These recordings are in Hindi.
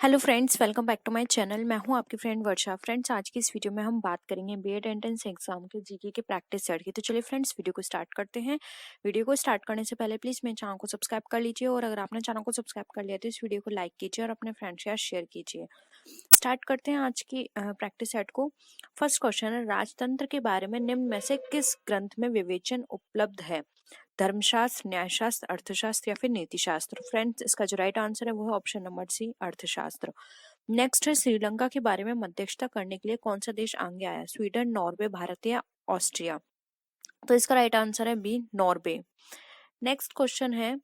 Hello friends, welcome back to my channel. मैं हूं आपकी फ्रेंड वर्षा। फ्रेंड्स, आज की इस वीडियो में हम बात करेंगे बीएड एंट्रेंस एग्जाम के जीके के प्रैक्टिस सेट की। तो चलिए फ्रेंड्स, वीडियो को स्टार्ट करते हैं। वीडियो को स्टार्ट करने से पहले प्लीज मेरे चैनल को सब्सक्राइब कर लीजिए, और अगर आपने चैनल को सब्सक्राइब कर लिया तो इस वीडियो को लाइक कीजिए और अपने फ्रेंड्स के साथ शेयर कीजिए। स्टार्ट करते हैं आज की प्रैक्टिस सेट को। फर्स्ट क्वेश्चन है, राजतंत्र के बारे में निम्न में से किस ग्रंथ में विवेचन उपलब्ध है? धर्मशास्त्र, न्यायशास्त्र, अर्थशास्त्र या फिर नीतिशास्त्र? फ्रेंड्स, इसका जो राइट आंसर है वो है ऑप्शन नंबर सी, अर्थशास्त्र। नेक्स्ट है, श्रीलंका के बारे में मध्यस्थता करने के लिए कौन सा देश आगे आया? स्वीडन, नॉर्वे, भारत या ऑस्ट्रिया? तो इसका राइट आंसर है बी, नॉर्वे। नेक्स्ट क्वेश्चन है,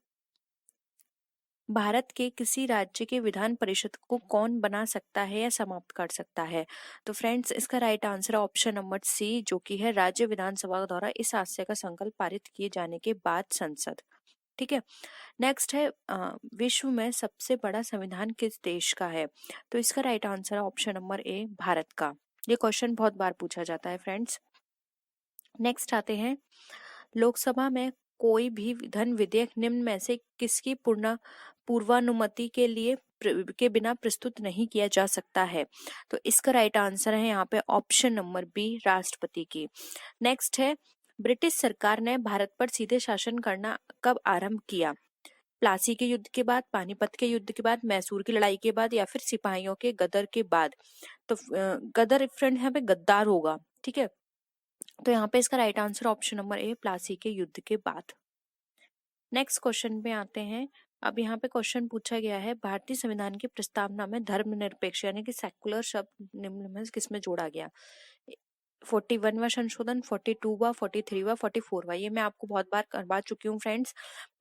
भारत के किसी राज्य के विधान परिषद को कौन बना सकता है या समाप्त कर सकता है? तो फ्रेंड्स, इसका राइट आंसर है ऑप्शन नंबर सी, जो कि है राज्य विधानसभा द्वारा इस आशय का संकल्प पारित किए जाने के बाद संसद। ठीक है। नेक्स्ट है, विश्व में सबसे बड़ा संविधान किस देश का है? तो इसका राइट आंसर है ऑप्शन नंबर ए, भारत का। ये क्वेश्चन बहुत बार पूछा जाता है फ्रेंड्स। नेक्स्ट आते हैं, लोकसभा में कोई भी धन विधेयक निम्न में से किसकी पूर्वानुमति के बिना प्रस्तुत नहीं किया जा सकता है? तो इसका राइट आंसर है यहाँ पे ऑप्शन नंबर बी, राष्ट्रपति की। नेक्स्ट है, ब्रिटिश सरकार ने भारत पर सीधे शासन करना कब आरंभ किया? प्लासी के युद्ध के बाद, पानीपत के युद्ध के बाद, मैसूर की लड़ाई के बाद या फिर सिपाहियों के गदर के बाद? तो गदर फ्रेंड यहाँ पे गद्दार होगा। ठीक है, तो यहाँ पे इसका right answer option number A, Plassey के युद्ध के बाद। नेक्स्ट क्वेश्चन पे आते हैं। अब यहाँ पे क्वेश्चन पूछा गया है, भारतीय संविधान की प्रस्तावना में धर्मनिरपेक्ष यानी कि सेकुलर शब्द निम्न में किसमें जोड़ा गया? 41वां संशोधन, 42वां, 43वां, 44वां? ये मैं आपको बहुत बार करवा चुकी हूँ फ्रेंड्स,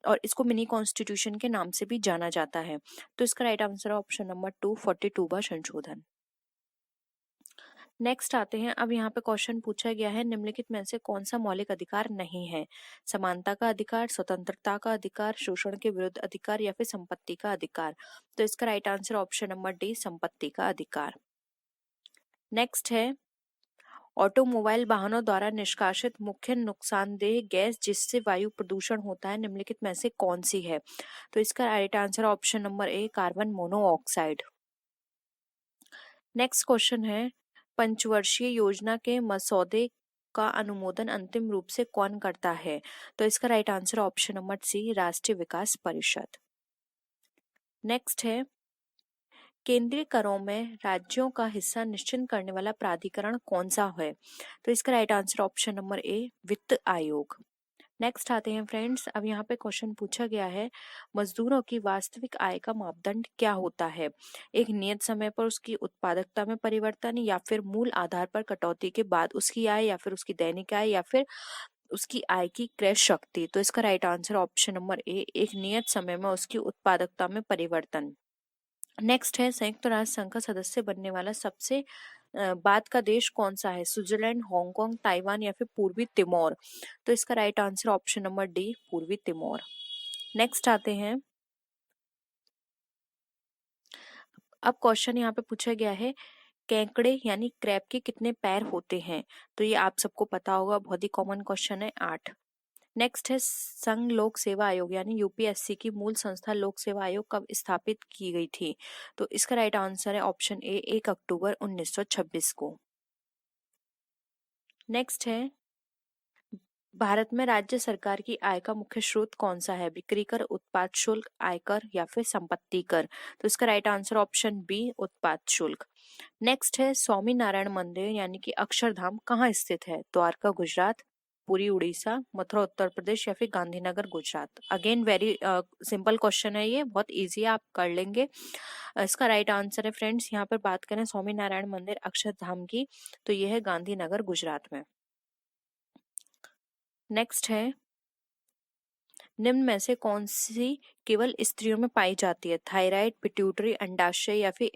और इसको मिनी कॉन्स्टिट्यूशन के नाम से भी जाना जाता है। तो इसका राइट आंसर है ऑप्शन नंबर 2, 42वां संशोधन। नेक्स्ट आते हैं। अब यहाँ पे क्वेश्चन पूछा गया है, निम्नलिखित में से कौन सा मौलिक अधिकार नहीं है? समानता का अधिकार, स्वतंत्रता का अधिकार, शोषण के विरुद्ध अधिकार या फिर संपत्ति का अधिकार? तो इसका right answer option number D, संपत्ति का अधिकार। नेक्स्ट है, ऑटोमोबाइल वाहनों द्वारा निष्कासित मुख्य नुकसानदेह गैस जिससे वायु प्रदूषण होता है, निम्नलिखित में से कौन सी है? तो इसका right answer option number A, carbon monoxide. Next question है, पंचवर्षीय योजना के मसौदे का अनुमोदन अंतिम रूप से कौन करता है? तो इसका right answer option number C, राष्ट्रीय विकास परिषद। नेक्स्ट है, केंद्रीय करों में राज्यों का हिस्सा निश्चित करने वाला प्राधिकरण कौन सा है? तो इसका right answer option number A, वित्त आयोग। नेक्स्ट आते हैं फ्रेंड्स। अब यहाँ पे क्वेश्चन पूछा गया है, मजदूरों की वास्तविक आय का मापदंड क्या होता है? एक नियत समय पर उसकी उत्पादकता में परिवर्तन, या फिर मूल आधार पर कटौती के बाद उसकी आय, या फिर उसकी दैनिक आय, या फिर उसकी आय की क्रय शक्ति? तो इसका right answer option number A, एक नियत समय में उसकी उत्पादकता में परिवर्तन। नेक्स्ट है, संयुक्त राष्ट्र संघ का सदस्य बनने वाला सबसे बाद का देश कौन सा है? स्विट्जरलैंड, हांगकांग, ताइवान या फिर पूर्वी तिमोर? तो इसका right answer option number D, पूर्वी तिमोर। नेक्स्ट आते हैं। अब क्वेश्चन यहाँ पे पूछा गया है, केकड़े यानी क्रैब के कितने पैर होते हैं? तो ये आप सबको पता होगा, बहुत ही कॉमन क्वेश्चन है, 8। नेक्स्ट है, संघ लोक सेवा आयोग यानी यूपीएससी की मूल संस्था लोक सेवा आयोग कब स्थापित की गई थी? तो इसका राइट आंसर है ऑप्शन ए, 1 अक्टूबर 1926 को। नेक्स्ट है, भारत में राज्य सरकार की आय का मुख्य स्रोत कौन सा है? बिक्री कर, उत्पाद शुल्क, आयकर या फिर संपत्ति कर? तो इसका राइट आंसर ऑप्शन बी, उत्पाद शुल्क। नेक्स्ट है, स्वामी नारायण मंदिर यानी कि अक्षरधाम कहाँ स्थित है? द्वारका गुजरात, पुरी उड़ीसा, मथुरा उत्तर प्रदेश या फिर Gandhinagar Gujarat? Again very simple question है, ये बहुत इजी है, आप कर लेंगे। इसका राइट आंसर है फ्रेंड्स, यहाँ पर बात करें स्वामी नारायण मंदिर अक्षरधाम की, तो यह है गांधीनगर गुजरात में। नेक्स्ट है, निम्न में से कौन सी केवल स्त्रियों में पाई जाती है? थायराइड, पिट्यूटरी, अंडाशय या फिर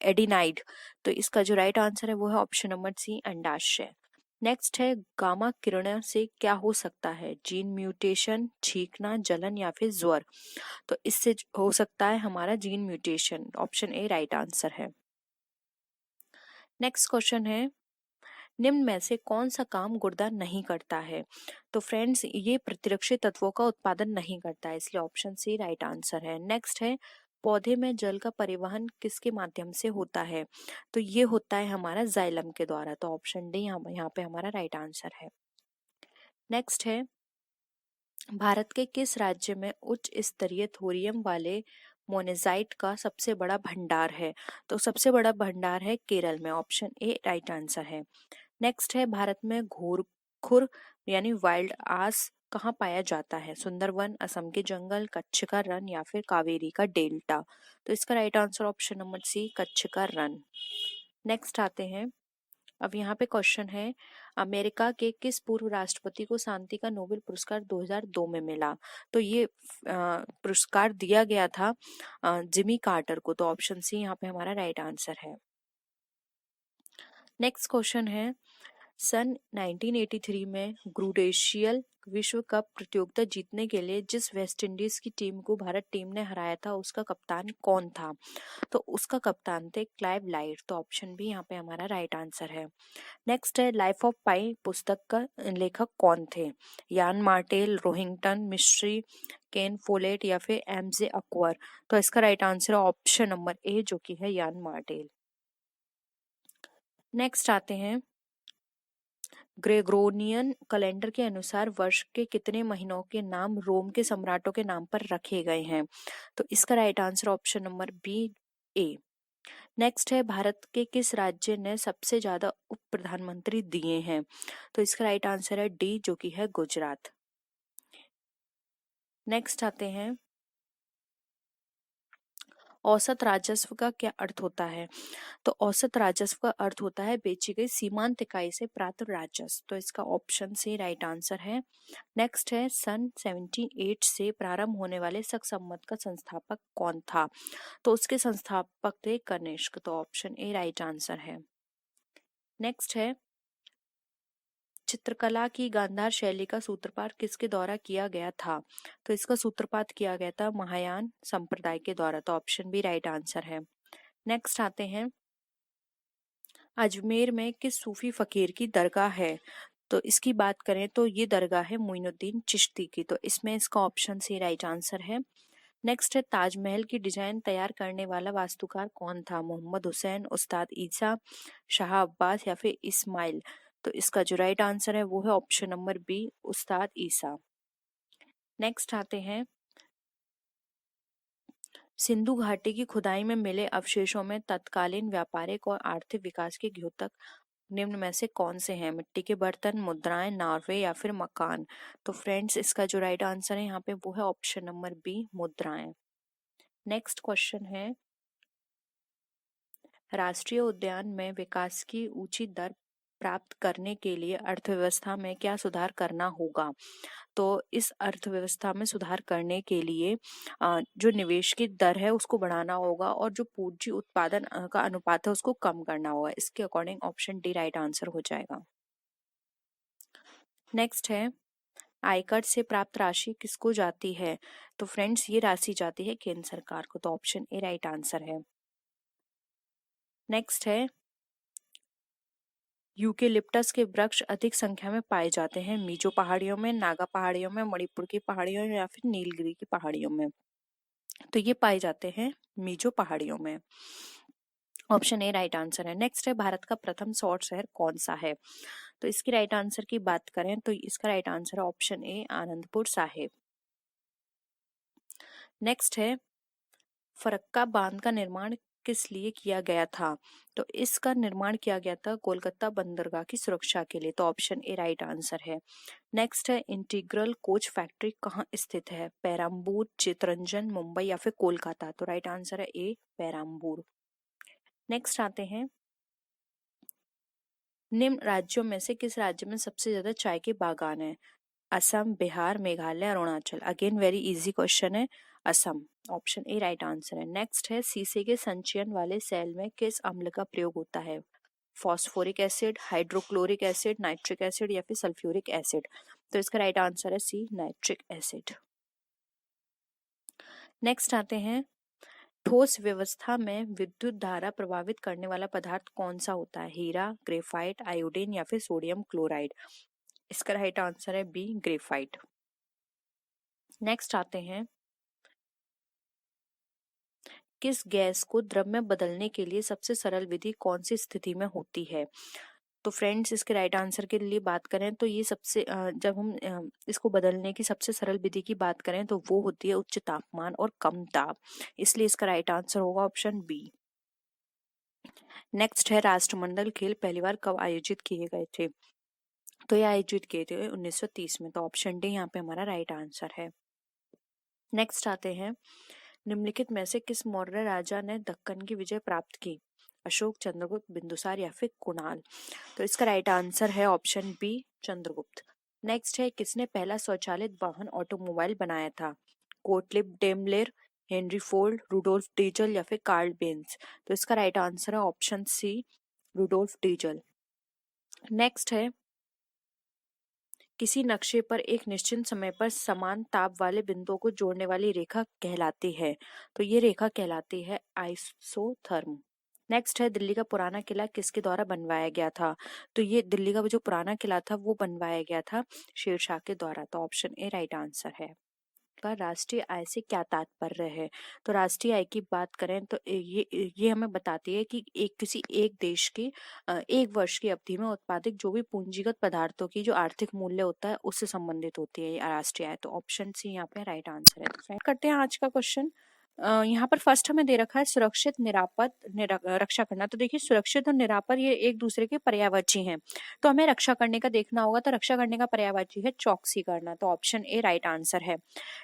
एडिनाइड? तो इसका जो राइट आंसर है वो है ऑप्शन नंबर सी, अंडाशय। नेक्स्ट है, गामा किरण से क्या हो सकता है? जीन म्यूटेशन, छींकना, जलन या फिर ज्वर? तो इससे हो सकता है हमारा gene mutation, option A right answer है। नेक्स्ट क्वेश्चन है, निम्न में से कौन सा काम गुर्दा नहीं करता है? तो फ्रेंड्स, ये प्रतिरक्षी तत्वों का उत्पादन नहीं करता है, इसलिए ऑप्शन सी राइट आंसर है। नेक्स्ट है, पौधे में जल का परिवहन किसके माध्यम से होता है? तो ये होता है हमारा जाइलम के द्वारा। तो ऑप्शन डी यहाँ पे हमारा राइट आंसर है। नेक्स्ट है, भारत के किस राज्य में उच्च स्तरीय थोरियम वाले मोनेजाइट का सबसे बड़ा भंडार है? तो सबसे बड़ा भंडार है केरल में। ऑप्शन ए राइट आंसर है। नेक्स्ट है, भारत में घोरखुर यानी वाइल्ड आस कहाँ पाया जाता है? सुंदरवन, असम के जंगल, कच्छ का रण या फिर कावेरी का डेल्टा? तो इसका right answer option number C, Kutch का रण। नेक्स्ट आते हैं, अब यहाँ पे क्वेश्चन है, अमेरिका के किस पूर्व राष्ट्रपति को शांति का नोबेल पुरस्कार 2002 में मिला? तो ये पुरस्कार दिया गया था जिमी कार्टर को। तो ऑप्शन सी यहाँ पे हमारा राइट आंसर है। नेक्स्ट क्वेश्चन है, सन 1983 में ग्रुडेशियल विश्व कप प्रतियोगिता जीतने के लिए जिस वेस्टइंडीज की टीम को भारत टीम ने हराया था उसका कप्तान कौन था? तो उसका कप्तान थे क्लाइव लाइट। तो ऑप्शन बी यहाँ पे हमारा राइट आंसर है। नेक्स्ट है, लाइफ ऑफ पाई पुस्तक का लेखक कौन थे? यान मार्टेल, रोहिंगटन मिस्ट्री, केन फोलेट या फिर एमजे अकबर? तो इसका राइट आंसर है ऑप्शन नंबर ए, जो कि है यान मार्टेल। नेक्स्ट आते हैं, ग्रेगोरियन कैलेंडर के अनुसार वर्ष के कितने महीनों के नाम रोम के सम्राटों के नाम पर रखे गए हैं? तो इसका right answer option number B, A. Next है, भारत के किस राज्य ने सबसे ज्यादा उप प्रधानमंत्री दिए हैं? तो इसका राइट आंसर है डी, जो कि है गुजरात। नेक्स्ट आते हैं, औसत राजस्व का क्या अर्थ होता है? तो औसत राजस्व का अर्थ होता है बेची गई सीमांत इकाई से प्राप्त राजस्व। तो इसका ऑप्शन सी राइट आंसर है। नेक्स्ट है, सन 78 से प्रारंभ होने वाले शक संवत का संस्थापक कौन था? तो उसके संस्थापक थे कनिष्क। तो ऑप्शन ए राइट आंसर है। नेक्स्ट है, चित्रकला की गांधार शैली का सूत्रपात किसके द्वारा किया गया था? तो इसका सूत्रपात किया गया था महायान संप्रदाय के द्वारा। तो ऑप्शन बी राइट आंसर है। नेक्स्ट आते हैं, अजमेर में किस सूफी फकीर की दरगाह है? तो इसकी बात करें तो ये दरगाह है मोइनुद्दीन चिश्ती की। तो इसमें इसका ऑप्शन सी राइट आंसर है। नेक्स्ट है, ताजमहल की डिजाइन तैयार करने वाला वास्तुकार कौन था? मोहम्मद हुसैन, उस्ताद ईसा, शाह अब्बास या फिर इस्माइल? तो इसका जो राइट आंसर है वो है ऑप्शन नंबर बी, उस्ताद ईसा। नेक्स्ट आते हैं, सिंधु घाटी की खुदाई में मिले अवशेषों में तत्कालीन व्यापारिक और आर्थिक विकास के द्योतक निम्न में से कौन से हैं? मिट्टी के बर्तन, मुद्राएं, नार्वे या फिर मकान? तो फ्रेंड्स, इसका जो राइट आंसर है यहाँ पे वो है ऑप्शन नंबर बी, मुद्राएं। नेक्स्ट क्वेश्चन है, राष्ट्रीय उद्यान में विकास की ऊंची दर प्राप्त करने के लिए अर्थव्यवस्था में क्या सुधार करना होगा? तो इस अर्थव्यवस्था में सुधार करने के लिए जो निवेश की दर है उसको बढ़ाना होगा और जो पूंजी उत्पादन का अनुपात है उसको कम करना होगा। इसके according option D right answer हो जाएगा। नेक्स्ट है, आयकर से प्राप्त राशि किसको जाती है? तो फ्रेंड्स, ये राशि जाती है केंद्र सरकार को। तो ऑप्शन ए राइट आंसर है। नेक्स्ट है, यूकेलिप्टस के वृक्ष अधिक संख्या में पाए जाते हैं मिजो पहाड़ियों में, नागा पहाड़ियों में, मणिपुर की पहाड़ियों में या फिर नीलगिरी की पहाड़ियों में? तो ये पाए जाते हैं मिजो पहाड़ियों में। ऑप्शन ए राइट आंसर है। नेक्स्ट है, भारत का प्रथम सौर शहर कौन सा है? तो इसकी राइट आंसर की बात करें तो इसका राइट आंसर है option A, Anandpur Sahib. Next है, फरक्का बांध का निर्माण किस लिए किया गया था? तो इसका निर्माण किया गया था कोलकाता बंदरगाह की सुरक्षा के लिए। तो ऑप्शन ए राइट आंसर है। नेक्स्ट है, इंटीग्रल कोच फैक्ट्री कहाँ स्थित है? पेराम्बूर, चितरंजन, मुंबई या फिर कोलकाता? तो राइट आंसर है ए, पेराम्बूर। नेक्स्ट आते हैं, निम्न राज्यों में से किस राज्य में सबसे ज्यादा चाय के बागान है? Assam, Bihar, Meghalaya, Arunachal? Again very easy question है, Assam. Option A right answer है। नेक्स्ट है, शीशे के संचयन वाले सेल में किस अम्ल का प्रयोग होता है? Phosphoric acid, hydrochloric acid, nitric acid या फिर सल्फ्यूरिक एसिड? तो इसका राइट आंसर है सी, नाइट्रिक एसिड। नेक्स्ट आते हैं, ठोस व्यवस्था में विद्युत धारा प्रभावित करने वाला पदार्थ कौन सा होता है? हीरा, ग्रेफाइट, आयोडीन या फिर सोडियम क्लोराइड? इसका राइट आंसर है बी, ग्रेफाइट। नेक्स्ट आते हैं, किस गैस को द्रव में बदलने के लिए सबसे सरल विधि कौन सी स्थिति में होती है? तो फ्रेंड्स इसके राइट आंसर के लिए बात करें तो ये जब हम इसको बदलने की सबसे सरल विधि की बात करें तो वो होती है उच्च तापमान और कम दाब, इसलिए इसका राइट आंसर होगा ऑप्शन बी। नेक्स्ट है राष्ट्रमंडल खेल पहली बार कब आयोजित किए गए थे? तो ये आयोजित किए थे 1930 में, तो ऑप्शन डी यहाँ पे हमारा राइट आंसर है। नेक्स्ट आते हैं, निम्नलिखित में से किस मौर्य राजा ने दक्कन की विजय प्राप्त की? अशोक, चंद्रगुप्त, बिंदुसार या फिर कुणाल? तो इसका राइट आंसर है ऑप्शन बी, चंद्रगुप्त। नेक्स्ट है, किसने पहला स्वचालित वाहन ऑटोमोबाइल बनाया था? Gottlieb Daimler, Henry Ford, Rudolf Diesel या फिर कार्ल बेंज? तो इसका राइट आंसर है option C, Rudolf Diesel. Next है, किसी नक्शे पर एक निश्चित समय पर समान ताप वाले बिंदुओं को जोड़ने वाली रेखा कहलाती है? तो ये रेखा कहलाती है आइसोथर्म। नेक्स्ट है, दिल्ली का पुराना किला किसके द्वारा बनवाया गया था? तो ये दिल्ली का जो पुराना किला था वो बनवाया गया था शेरशाह के द्वारा, तो ऑप्शन ए राइट आंसर है। राष्ट्रीय आय से क्या तात्पर्य है? तो राष्ट्रीय आय की बात करें तो ये हमें बताती है कि किसी एक देश की एक वर्ष की अवधि में उत्पादित जो भी पूंजीगत पदार्थों की जो आर्थिक मूल्य होता है उससे संबंधित होती है ये राष्ट्रीय आय, तो ऑप्शन सी यहाँ पे राइट आंसर है। तो करते हैं आज का क्वेश्चन। यहाँ पर फर्स्ट हमें दे रखा है सुरक्षित निरापद रक्षा करना। तो देखिए सुरक्षित और निरापद ये एक दूसरे के पर्यायवाची हैं, तो हमें रक्षा करने का देखना होगा। तो रक्षा करने का पर्यायवाची है चौकसी करना, तो ऑप्शन ए राइट आंसर है।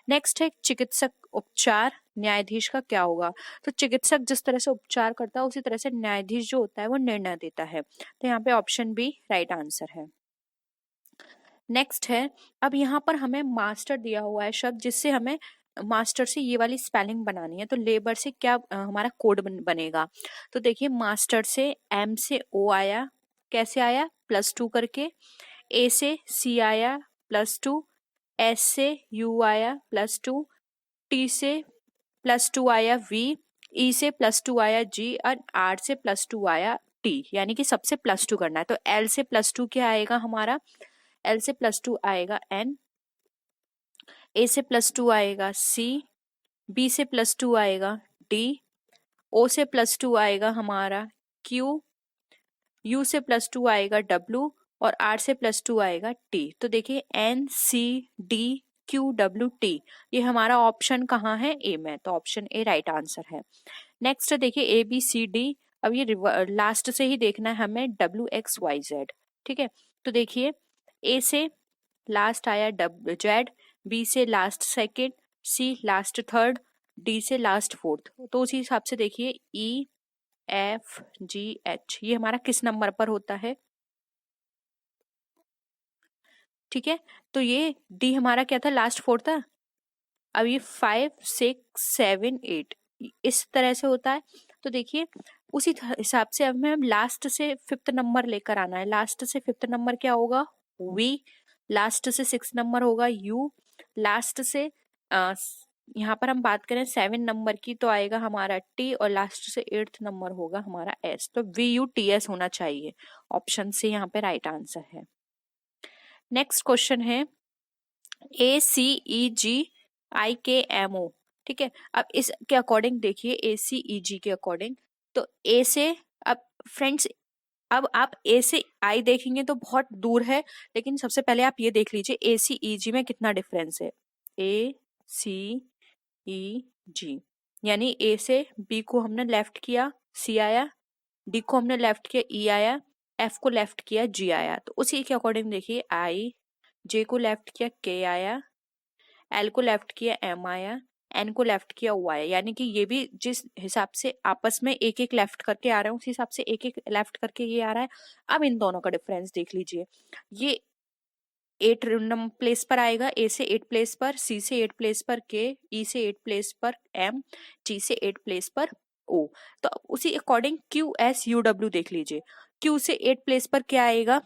नेक्स्ट है, चिकित्सक उपचार न्यायाधीश का क्या होगा? तो चिकित्सक जिस तरह से उपचार करता है उसी तरह से न्यायाधीश जो होता है वो निर्णय देता है, तो यहाँ पे ऑप्शन बी राइट आंसर है। नेक्स्ट है, अब यहाँ पर हमें मास्टर दिया हुआ है शब्द, जिससे हमें मास्टर से ये वाली स्पेलिंग बनानी है। तो लेबर से क्या हमारा कोड बनेगा? तो देखिए मास्टर से एम से ओ आया, कैसे आया? +2 करके। ए से सी आया +2, एस से यू आया +2, टी से +2 आया वी, ई से +2 आया जी और आर से +2 आया टी, यानी कि सबसे +2 करना है। तो एल से +2 क्या आएगा हमारा? एल से +2 आएगा एन, ए से +2 आएगा सी, बी से +2 आएगा डी, ओ से +2 आएगा हमारा क्यू, यू से +2 आएगा डब्ल्यू और आर से +2 आएगा टी। तो देखिए N C D Q W T, ये हमारा ऑप्शन कहाँ है? ए में, तो ऑप्शन ए राइट आंसर है। नेक्स्ट देखिए ए बी सी डी, अब ये लास्ट से ही देखना है हमें WXYZ, ठीक है। तो देखिए ए से लास्ट आया जेड, बी से लास्ट सेकेंड, सी लास्ट थर्ड, डी से लास्ट फोर्थ। तो उसी हिसाब से देखिए EFGH ये हमारा किस नंबर पर होता है? ठीक है, तो ये डी हमारा क्या था? लास्ट फोर था। अब ये 5 6 7 8 इस तरह से होता है। तो देखिए उसी हिसाब से अब हमें लास्ट से 5th नंबर लेकर आना है। लास्ट से 5th नंबर क्या होगा? वी। लास्ट से 6th नंबर होगा यू। लास्ट से यहाँ पर हम बात करें 7 नंबर की तो आएगा हमारा टी, और लास्ट से 8th नंबर होगा हमारा एस, तो VUTS होना चाहिए। ऑप्शन से यहाँ पे राइट आंसर है। नेक्स्ट क्वेश्चन है ACEGIKMO, ठीक है। अब इसके अकॉर्डिंग देखिए ACEG के अकॉर्डिंग, तो ए से, अब फ्रेंड्स अब आप ए से आई देखेंगे तो बहुत दूर है, लेकिन सबसे पहले आप ये देख लीजिए ACEG में कितना डिफरेंस है। ACEG यानी ए से बी को हमने लेफ्ट किया सी आया, डी को हमने लेफ्ट किया ई आया, एफ को लेफ्ट किया जी आया। तो उसी के अकॉर्डिंग देखिए आई, जे को लेफ्ट किया के आया, एल को लेफ्ट किया एम आया, एन को लेफ्ट किया ओ आया, यानी कि ये भी जिस हिसाब से आपस में एक एक लेफ्ट करके आ रहे हैं उस हिसाब से एक एक लेफ्ट करके ये आ रहा है। अब इन दोनों का डिफरेंस देख लीजिए, ये 8 प्लेस पर आएगा, ए से 8 प्लेस पर, सी से 8 प्लेस पर के, ई से 8 प्लेस पर एम, जी से 8 प्लेस पर ओ। तो उसी अकॉर्डिंग QSUW देख लीजिए, क्यू से 8 प्लेस पर क्या आएगा?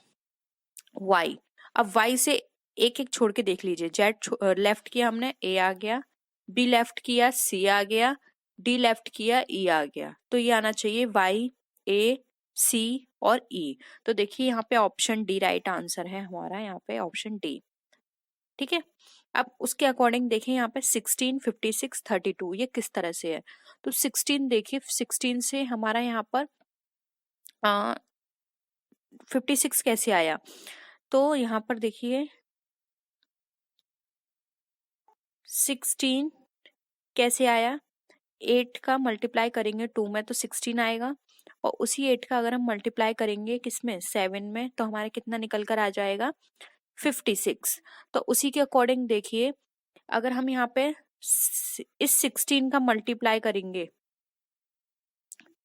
वाई। अब वाई से एक एक छोड़ के देख लीजिए, जेड लेफ्ट किया हमने ए आ गया, बी लेफ्ट किया सी आ गया, डी लेफ्ट किया ई आ गया, तो ये आना चाहिए वाई ए सी और ई। तो देखिए यहाँ पे ऑप्शन डी राइट आंसर है हमारा, यहाँ पे ऑप्शन डी, ठीक है। अब उसके अकॉर्डिंग देखें यहाँ पे 16, 56, 32 ये किस तरह से है। तो 16 देखिए, 16 से हमारा यहाँ पर 56 कैसे आया। तो यहाँ पर देखिए 16 कैसे आया, 8 का मल्टीप्लाई करेंगे 2 में तो 16 आएगा, और उसी 8 का अगर हम मल्टीप्लाई करेंगे किसमें, 7 में, तो हमारे कितना निकल कर आ जाएगा 56। तो उसी के अकॉर्डिंग देखिए, अगर हम यहाँ पे इस 16 का मल्टीप्लाई करेंगे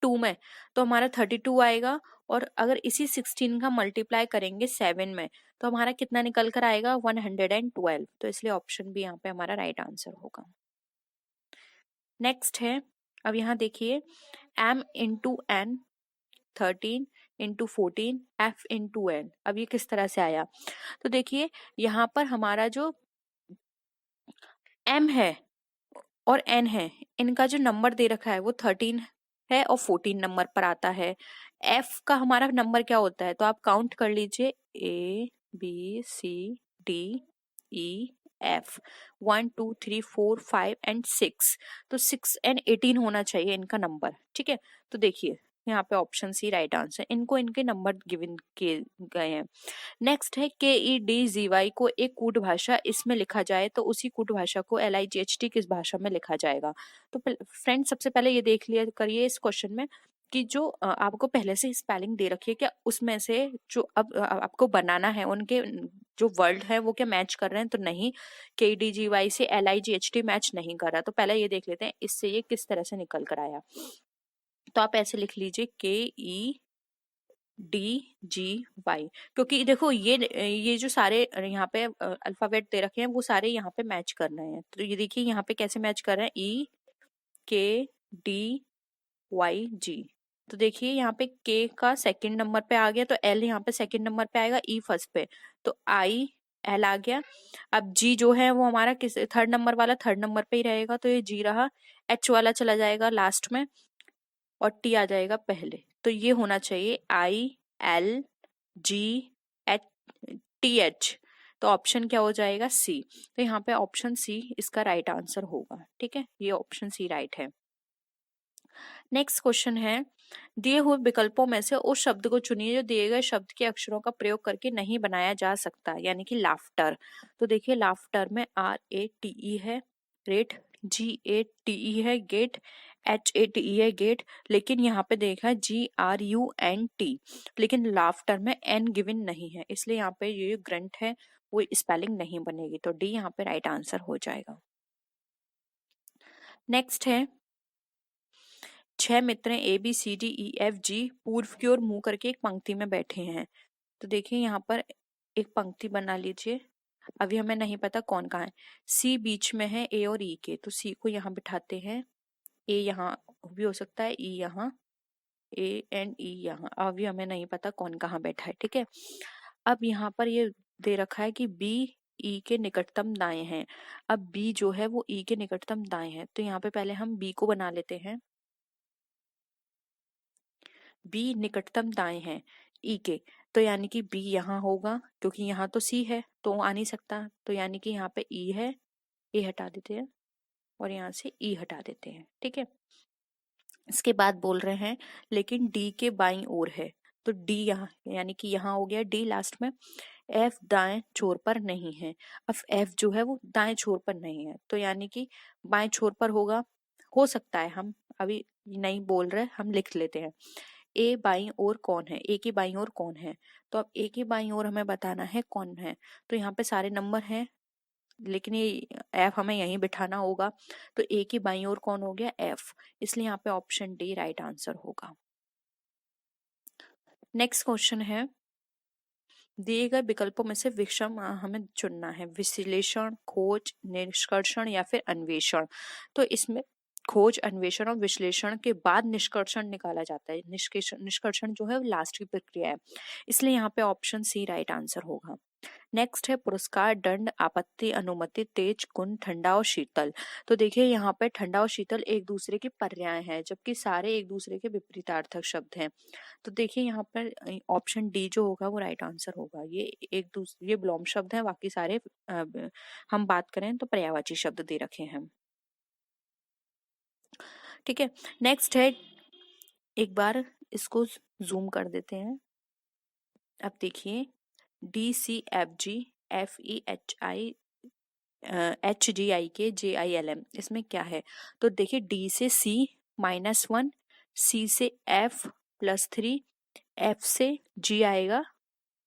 2 में तो हमारा 32 आएगा, और अगर इसी 16 का मल्टीप्लाई करेंगे 7 में तो हमारा कितना निकल कर आएगा 112। तो इसलिए ऑप्शन भी यहाँ पे हमारा राइट आंसर होगा। नेक्स्ट है, अब यहाँ देखिए m into N 13 into 14 f into N, अब ये किस तरह से आया। तो देखिए यहाँ पर हमारा जो m है और n है, इनका जो नंबर दे रखा है वो 13 है और 14 नंबर पर आता है। f का हमारा नंबर क्या होता है, तो आप काउंट कर लीजिए a b c d e f 1 2 3 4 5 and 6, तो 6 एंड 18 होना चाहिए इनका नंबर, ठीक है। तो देखिए यहाँ पे ऑप्शन सी राइट आंसर, इनको इनके नंबर गिवन किए गए हैं। नेक्स्ट है KEDZY को एक कूट भाषा इसमें लिखा जाए तो उसी कूट भाषा को LIGHT किस भाषा में लिखा जाएगा। तो फ्रेंड सबसे पहले ये देख लिया करिए इस क्वेश्चन में कि जो आपको पहले से स्पेलिंग दे रखी है क्या उसमें से जो अब आपको बनाना है उनके जो वर्ड है वो क्या मैच कर रहे हैं, तो नहीं, KDGY से LIGHT मैच नहीं कर रहा। तो पहले ये देख लेते हैं इससे ये किस तरह से निकल कर आया। तो आप ऐसे लिख लीजिए KEDGY, क्योंकि देखो ये जो सारे यहाँ पे अल्फाबेट दे रखे हैं वो सारे यहाँ पे मैच कर रहे हैं। तो ये देखिए यहाँ पे कैसे मैच कर रहे हैं, EKDYG। तो देखिए यहाँ पे K का सेकंड नंबर पे आ गया तो L यहाँ पे सेकंड नंबर पे आएगा, E फर्स्ट पे, तो IL आ गया। अब G जो है वो हमारा किस थर्ड नंबर वाला थर्ड नंबर पे ही रहेगा, तो ये G रहा। H वाला चला जाएगा लास्ट में और T आ जाएगा पहले। तो ये होना चाहिए ILGHTH। तो ऑप्शन क्या हो जाएगा, सी। तो यहाँ पे ऑप्शन सी इसका राइट आंसर होगा, ठीक है, ये ऑप्शन सी राइट है। नेक्स्ट क्वेश्चन है, दिए हुए विकल्पों में से उस शब्द को चुनिए जो दिए गए शब्द के अक्षरों का प्रयोग करके नहीं बनाया जा सकता, यानी कि लाफ्टर। तो देखिए लाफ्टर में RATE है, रेट GATE है, गेट HATE है, गेट, लेकिन यहाँ पे देखा है GRUNT, लेकिन लाफ्टर में N गिवन नहीं है, इसलिए यहाँ पे ये ग्रंट है वो स्पेलिंग नहीं बनेगी। तो डी यहाँ पे राइट आंसर हो जाएगा। नेक्स्ट है, 6 मित्र ABCDEFG पूर्व की ओर मुंह करके एक पंक्ति में बैठे हैं। तो देखिए यहाँ पर एक पंक्ति बना लीजिए, अभी हमें नहीं पता कौन कहाँ है। C बीच में है A और E के, तो C को यहाँ बिठाते हैं, A यहाँ भी हो सकता है, E यहाँ, A एंड E यहाँ, अभी हमें नहीं पता कौन कहाँ बैठा है, ठीक है। अब यहाँ पर ये दे रखा है कि B E के निकटतम दाएं हैं। अब B जो है वो E के निकटतम दाएं है, तो यहाँ पे पहले हम B को बना लेते हैं, B निकटतम दाएं है E के, तो यानी कि B यहाँ होगा, क्योंकि यहाँ तो C है तो आ नहीं सकता, तो यानी कि यहाँ पे E है, A हटा देते हैं और यहाँ से E हटा देते हैं, ठीक है। इसके बाद बोल रहे हैं लेकिन D के बाईं ओर है, तो D यहाँ यानी कि यहाँ हो गया D लास्ट में। F दाएं छोर पर नहीं है, अब F जो है वो दाएं छोर पर नहीं है, तो यानी कि बाएं छोर पर होगा, हो सकता है, हम अभी नहीं बोल रहे, हम लिख लेते हैं। ए बाईं ओर कौन है, ए की बाईं ओर कौन है, तो अब ए की बाईं ओर हमें बताना है कौन है। तो यहाँ पे सारे नंबर हैं लेकिन ये एफ हमें यहीं बिठाना होगा, तो ए की बाईं ओर कौन हो गया, एफ, इसलिए यहाँ पे ऑप्शन डी राइट आंसर होगा। नेक्स्ट क्वेश्चन है, दिए गए विकल्पों में से विषम हमें चुनना है, विश्लेषण, खोज, निष्कर्षण या फिर अन्वेषण। तो इसमें खोज, अन्वेषण और विश्लेषण के बाद निष्कर्षण निकाला जाता है, निष्कर्षण जो है वो लास्ट की प्रक्रिया है, इसलिए यहाँ पे ऑप्शन सी राइट आंसर होगा। नेक्स्ट है पुरस्कार, दंड, आपत्ति, अनुमति, तेज, गुण, ठंडा और शीतल। तो देखिए यहाँ पे ठंडा और शीतल एक दूसरे के पर्याय हैं, जबकि सारे एक दूसरे के विपरीतार्थक शब्द हैं। तो देखिए यहाँ पर ऑप्शन डी जो होगा वो राइट आंसर होगा। ये विलोम शब्द हैं, बाकी सारे हम बात करें तो पर्यायवाची शब्द दे रखे हैं। ठीक है, नेक्स्ट है, एक बार इसको जूम कर देते हैं। अब देखिए DCFGFEHI HGIK JILM, इसमें क्या है? तो देखिए D से C -1, C से F +3, F से G आएगा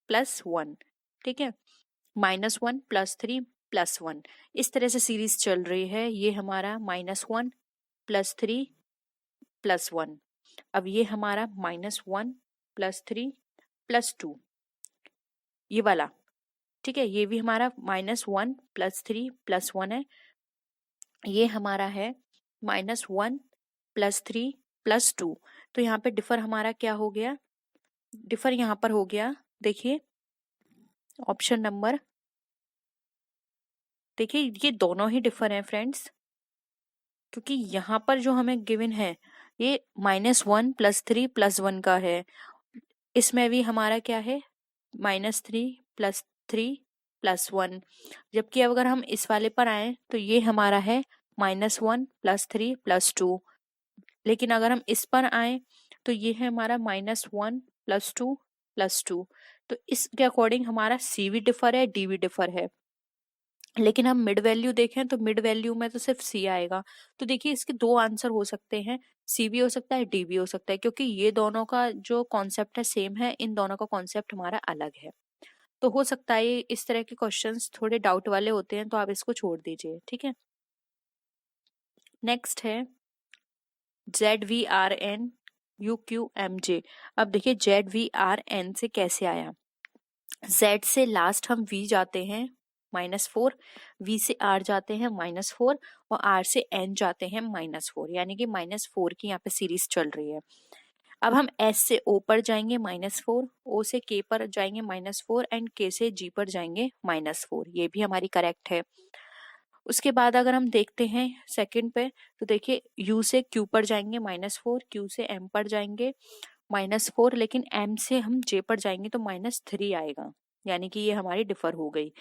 +1। ठीक है, -1 +3 +1, इस तरह से सीरीज चल रही है। ये हमारा -1 +3 +1, अब ये हमारा -1 +3 +2, ये वाला। ठीक है, ये भी हमारा -1 +3 +1 है। ये हमारा है -1 +3 +2। तो यहाँ पे डिफर हमारा क्या हो गया? डिफर यहाँ पर हो गया, देखिए ऑप्शन नंबर, देखिए ये दोनों ही डिफर हैं फ्रेंड्स, क्योंकि यहाँ पर जो हमें गिवन है ये -1 +3 +1 का है। इसमें भी हमारा क्या है? -3 +3 +1। जबकि अगर हम इस वाले पर आए तो ये हमारा है -1 +3 +2। लेकिन अगर हम इस पर आए तो ये है हमारा -1 +2 +2। तो इसके अकॉर्डिंग हमारा सी भी डिफर है, डी भी डिफर है। लेकिन हम मिड वैल्यू देखें तो मिड वैल्यू में तो सिर्फ सी आएगा। तो देखिए इसके दो आंसर हो सकते हैं, सी भी हो सकता है, डी भी हो सकता है, क्योंकि ये दोनों का जो कॉन्सेप्ट है सेम है, इन दोनों का कॉन्सेप्ट हमारा अलग है। तो हो सकता है इस तरह के क्वेश्चंस थोड़े डाउट वाले होते हैं, तो आप इसको छोड़ दीजिए। ठीक है, नेक्स्ट है ZVRN UQMJ। अब देखिए ZVRN से कैसे आया? Z से लास्ट हम V जाते हैं -4, V से R जाते हैं -4 और R से N जाते हैं -4, यानी कि -4 की यहाँ पे सीरीज चल रही है। अब हम S से O पर जाएंगे -4, O से K पर जाएंगे -4 एंड K से G पर जाएंगे -4, ये भी हमारी करेक्ट है। उसके बाद अगर हम देखते हैं सेकंड पे, तो देखिए U से Q पर जाएंगे -4, Q से M पर जाएंगे -4, लेकिन M से हम J पर जाएंगे तो -3 आएगा, यानी कि ये हमारी डिफर हो गई।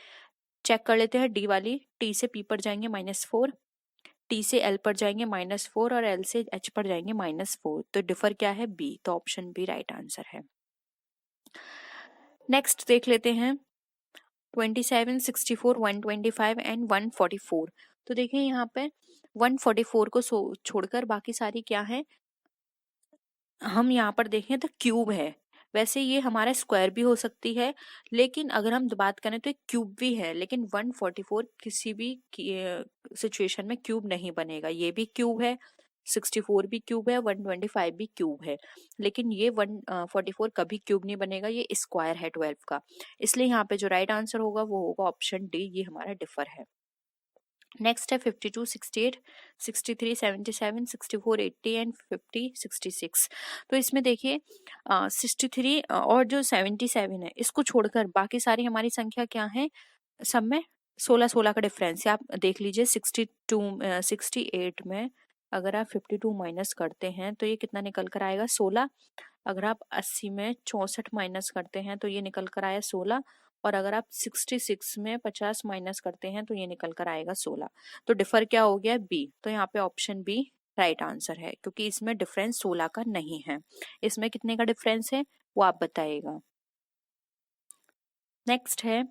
चेक कर लेते हैं डी वाली, T से P पर जाएंगे -4, T से L पर जाएंगे -4 और L से H पर जाएंगे -4। तो डिफर क्या है? बी। तो ऑप्शन बी राइट आंसर है। नेक्स्ट देख लेते हैं 27, 64, 125 एंड 144। तो देखिए यहाँ पे 144 को छोड़कर बाकी सारी क्या है? हम यहाँ पर देखें तो क्यूब है। वैसे ये हमारा स्क्वायर भी हो सकती है, लेकिन अगर हम बात करें तो एक क्यूब भी है, लेकिन 144 किसी भी सिचुएशन में क्यूब नहीं बनेगा। ये भी क्यूब है, 64 भी क्यूब है, 125 भी क्यूब है, लेकिन ये 144 कभी क्यूब नहीं बनेगा, ये स्क्वायर है 12 का। इसलिए यहाँ पे जो राइट आंसर होगा वो होगा ऑप्शन डी, ये हमारा डिफर है। नेक्स्ट है 52, 68, 63, 77, 64, 80 एंड 50, 66। तो इसमें देखिए 63 और जो 77 है इसको छोड़कर बाकी सारी हमारी संख्या क्या है? सब में 16-16 का डिफरेंस है। आप देख लीजिए 68 में अगर आप 52 माइनस करते हैं तो ये कितना निकल कर आएगा? 16। अगर आप 80 में 64 माइनस करते हैं तो ये निकल कर आया 16, और अगर आप 66 में 50 माइनस करते हैं तो ये निकल कर आएगा 16। तो डिफर क्या हो गया? बी। तो यहाँ पे ऑप्शन बी राइट आंसर है, क्योंकि इसमें डिफरेंस 16 का नहीं है। इसमें कितने का डिफरेंस है वो आप बताइएगा। नेक्स्ट है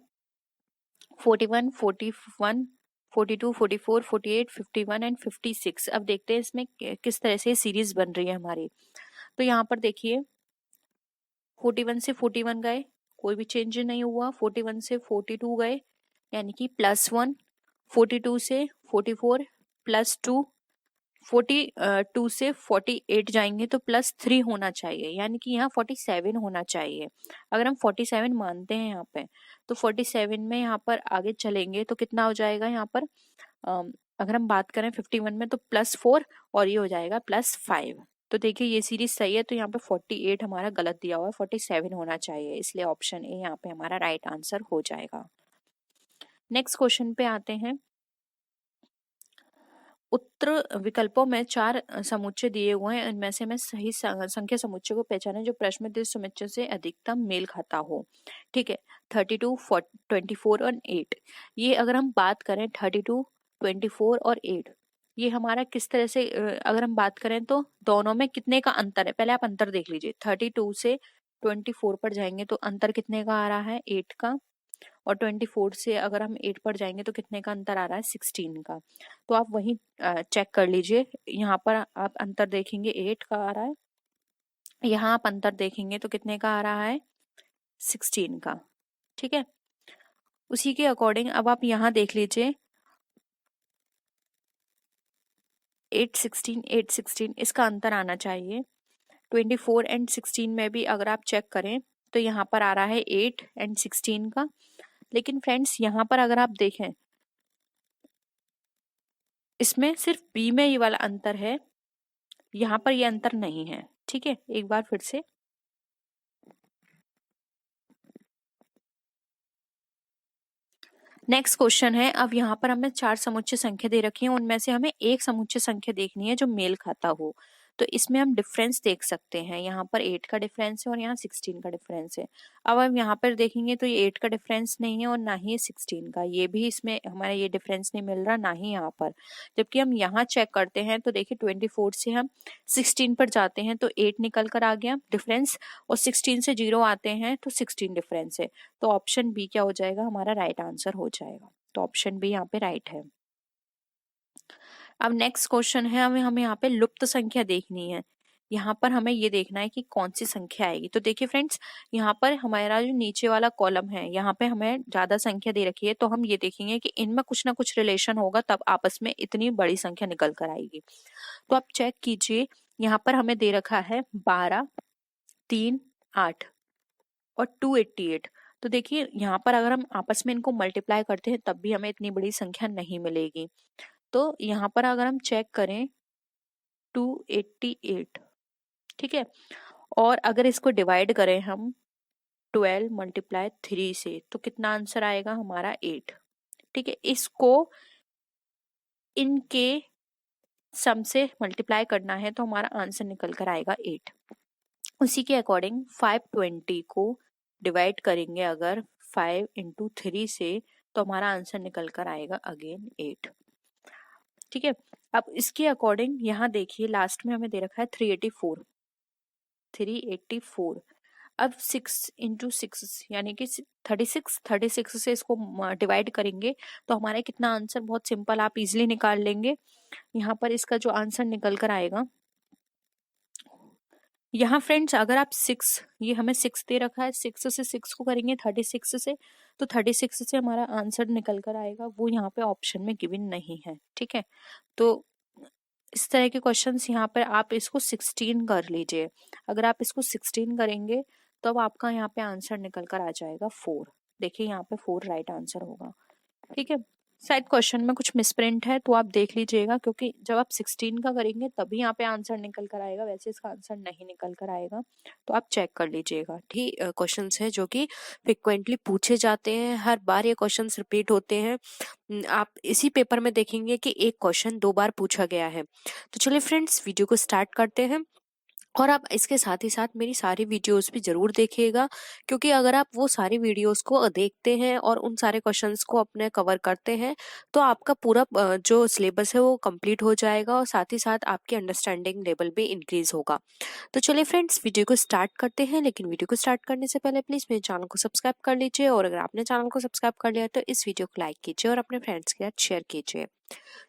41, 41, 42, 44, 48, 51 एंड 56। अब देखते हैं इसमें किस तरह से सीरीज बन रही है हमारी। तो यहाँ पर देखिए 41 से 41 गए, कोई भी चेंज नहीं हुआ। 41 से 42 गए, यानी कि +1। 42 से 44 +2, 42 से 48 जाएंगे तो +3 होना चाहिए, यानी कि यहाँ 47 होना चाहिए। अगर हम 47 मानते हैं यहाँ पे, तो 47 में यहाँ पर आगे चलेंगे तो कितना हो जाएगा यहाँ पर? अगर हम बात करें 51 में तो +4 और ये हो जाएगा +5। तो देखिए ये सीरीज सही है, तो यहाँ पे 48 हमारा गलत दिया हुआ है, 47 होना चाहिए, इसलिए ऑप्शन ए यहाँ पे हमारा राइट आंसर हो जाएगा। नेक्स्ट क्वेश्चन पे आते हैं। उत्तर विकल्पों में 4 समुच्चय दिए हुए हैं, इनमें से हमें सही संख्या समुच्चय को पहचानें जो प्रश्न में समुच्चय से अधिकतम मेल खाता हो। ठीक है, 32, 24 और 8। ये अगर हम बात करें 32, 24 और 8, ये हमारा किस तरह से अगर हम बात करें तो दोनों में कितने का अंतर है, पहले आप अंतर देख लीजिए। 32 से 24 पर जाएंगे तो अंतर कितने का आ रहा है, 8 का। और 24 से अगर हम 8 पर जाएंगे तो कितने का अंतर आ रहा है, 16 का। तो आप वही चेक कर लीजिए, यहाँ पर आप अंतर देखेंगे 8 का आ रहा है, यहाँ आप अंतर देखेंगे तो कितने का आ रहा है, 16 का। ठीक है, उसी के अकॉर्डिंग अब आप यहाँ देख लीजिए 8, 16, 8, 16 इसका अंतर आना चाहिए। 24 एंड 16 में भी अगर आप चेक करें तो यहाँ पर आ रहा है 8 एंड 16 का। लेकिन फ्रेंड्स यहाँ पर अगर आप देखें, इसमें सिर्फ बी में ये वाला अंतर है, यहाँ पर ये अंतर नहीं है। ठीक है, एक बार फिर से नेक्स्ट क्वेश्चन है। अब यहाँ पर हमें 4 समुच्चय संख्या दे रखी है, उनमें से हमें एक समुच्चय संख्या देखनी है जो मेल खाता हो। तो इसमें हम डिफरेंस देख सकते हैं, यहाँ पर 8 का डिफरेंस है और यहाँ 16 का डिफरेंस है। अब हम यहाँ पर देखेंगे तो ये 8 का डिफरेंस नहीं है और ना ही 16 का, ये भी इसमें हमारा ये डिफरेंस नहीं मिल रहा, ना ही यहाँ पर। जबकि हम यहाँ चेक करते हैं तो देखिए 24 से हम 16 पर जाते हैं तो 8 निकल कर आ गया डिफरेंस, और 16 से 0 आते हैं तो 16 डिफरेंस है। तो ऑप्शन बी क्या हो जाएगा, हमारा राइट आंसर हो जाएगा। तो ऑप्शन बी यहाँ पे राइट है। अब नेक्स्ट क्वेश्चन है, हमें यहाँ पे लुप्त संख्या देखनी है। यहाँ पर हमें ये देखना है कि कौन सी संख्या आएगी। तो देखिए फ्रेंड्स, यहाँ पर हमारा जो नीचे वाला कॉलम है, यहाँ पे हमें ज्यादा संख्या दे रखी है, तो हम ये देखेंगे कि इनमें कुछ ना कुछ रिलेशन होगा, तब आपस में इतनी बड़ी संख्या निकल कर आएगी। तो आप चेक कीजिए, यहाँ पर हमें दे रखा है 12, 3, 8 और 288। तो देखिए यहाँ पर अगर हम आपस में इनको मल्टीप्लाई करते हैं तब भी हमें इतनी बड़ी संख्या नहीं मिलेगी। तो यहाँ पर अगर हम चेक करें 288, ठीक है, और अगर इसको डिवाइड करें हम 12 मल्टीप्लाई 3 से तो कितना आंसर आएगा हमारा 8। ठीक है, इसको इनके सम से मल्टीप्लाई करना है तो हमारा आंसर निकल कर आएगा 8। उसी के अकॉर्डिंग 520 को डिवाइड करेंगे अगर 5 इंटू 3 से तो हमारा आंसर निकल कर आएगा अगेन 8। ठीक है, अब इसके अकॉर्डिंग यहाँ देखिए लास्ट में हमें दे रखा है 384। अब 6 इंटू 6 यानी कि 36 से इसको डिवाइड करेंगे तो हमारा कितना आंसर, बहुत सिंपल, आप इजिली निकाल लेंगे। यहाँ पर इसका जो आंसर निकल कर आएगा, यहाँ फ्रेंड्स अगर आप 6, ये हमें 6 दे रखा है, 6 से 6 को करेंगे 36 से, तो 36 से हमारा आंसर निकल कर आएगा, वो यहाँ पे ऑप्शन में गिवन नहीं है। ठीक है, तो इस तरह के क्वेश्चंस यहाँ पर आप इसको 16 कर लीजिए। अगर आप इसको 16 करेंगे तो अब आपका यहाँ पे आंसर निकल कर आ जाएगा 4। देखिए यहाँ पे 4 राइट आंसर होगा। ठीक है, शायद क्वेश्चन में कुछ मिसप्रिंट है तो आप देख लीजिएगा, क्योंकि जब आप 16 का करेंगे तभी यहाँ पे आंसर निकल कर आएगा, वैसे इसका आंसर नहीं निकल कर आएगा, तो आप चेक कर लीजिएगा। ठीक, क्वेश्चंस है जो कि फ्रिक्वेंटली पूछे जाते हैं, हर बार ये क्वेश्चंस रिपीट होते हैं। आप इसी पेपर में देखेंगे कि एक क्वेश्चन 2 बार पूछा गया है। तो चलिए फ्रेंड्स, वीडियो को स्टार्ट करते हैं, और आप इसके साथ ही साथ मेरी सारी वीडियोस भी जरूर देखिएगा, क्योंकि अगर आप वो सारी वीडियोस को देखते हैं और उन सारे क्वेश्चंस को अपने कवर करते हैं तो आपका पूरा जो सिलेबस है वो कंप्लीट हो जाएगा, और साथ ही साथ आपकी अंडरस्टैंडिंग लेवल भी इंक्रीज होगा। तो चलिए फ्रेंड्स, वीडियो को स्टार्ट करते हैं, लेकिन वीडियो को स्टार्ट करने से पहले प्लीज मेरे चैनल को सब्सक्राइब कर लीजिए, और अगर आपने चैनल को सब्सक्राइब कर लिया तो इस वीडियो को लाइक कीजिए और अपने फ्रेंड्स के साथ शेयर कीजिए।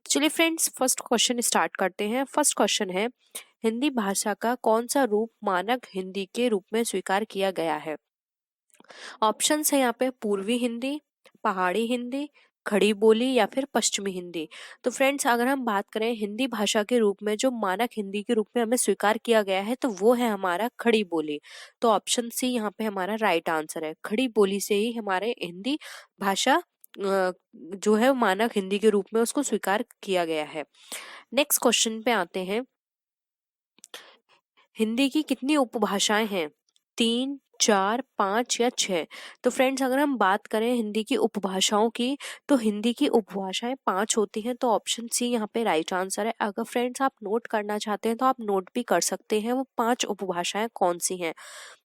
चलिए फ्रेंड्स, फर्स्ट क्वेश्चन स्टार्ट करते हैं। फर्स्ट क्वेश्चन है, हिंदी भाषा का कौन सा रूप मानक हिंदी के रूप में स्वीकार किया गया है? ऑप्शंस है यहाँ पे पूर्वी हिंदी, पहाड़ी हिंदी, खड़ी बोली या फिर पश्चिमी हिंदी। तो फ्रेंड्स, अगर हम बात करें हिंदी भाषा के रूप में जो मानक हिंदी के रूप में हमें स्वीकार किया गया है तो वो है हमारा खड़ी बोली। तो ऑप्शन सी यहाँ पे हमारा राइट आंसर है। खड़ी बोली से ही हमारे हिंदी भाषा जो है मानक हिंदी के रूप में उसको स्वीकार किया गया है। नेक्स्ट क्वेश्चन पे आते हैं। हिंदी की कितनी उपभाषाएं हैं? 3, 4, 5 या 6? तो फ्रेंड्स अगर हम बात करें हिंदी की उपभाषाओं की, तो हिंदी की उपभाषाएं 5 होती हैं, तो ऑप्शन सी यहाँ पे राइट आंसर है। अगर फ्रेंड्स आप नोट करना चाहते हैं तो आप नोट भी कर सकते हैं वो 5 उपभाषाएं कौन सी हैं।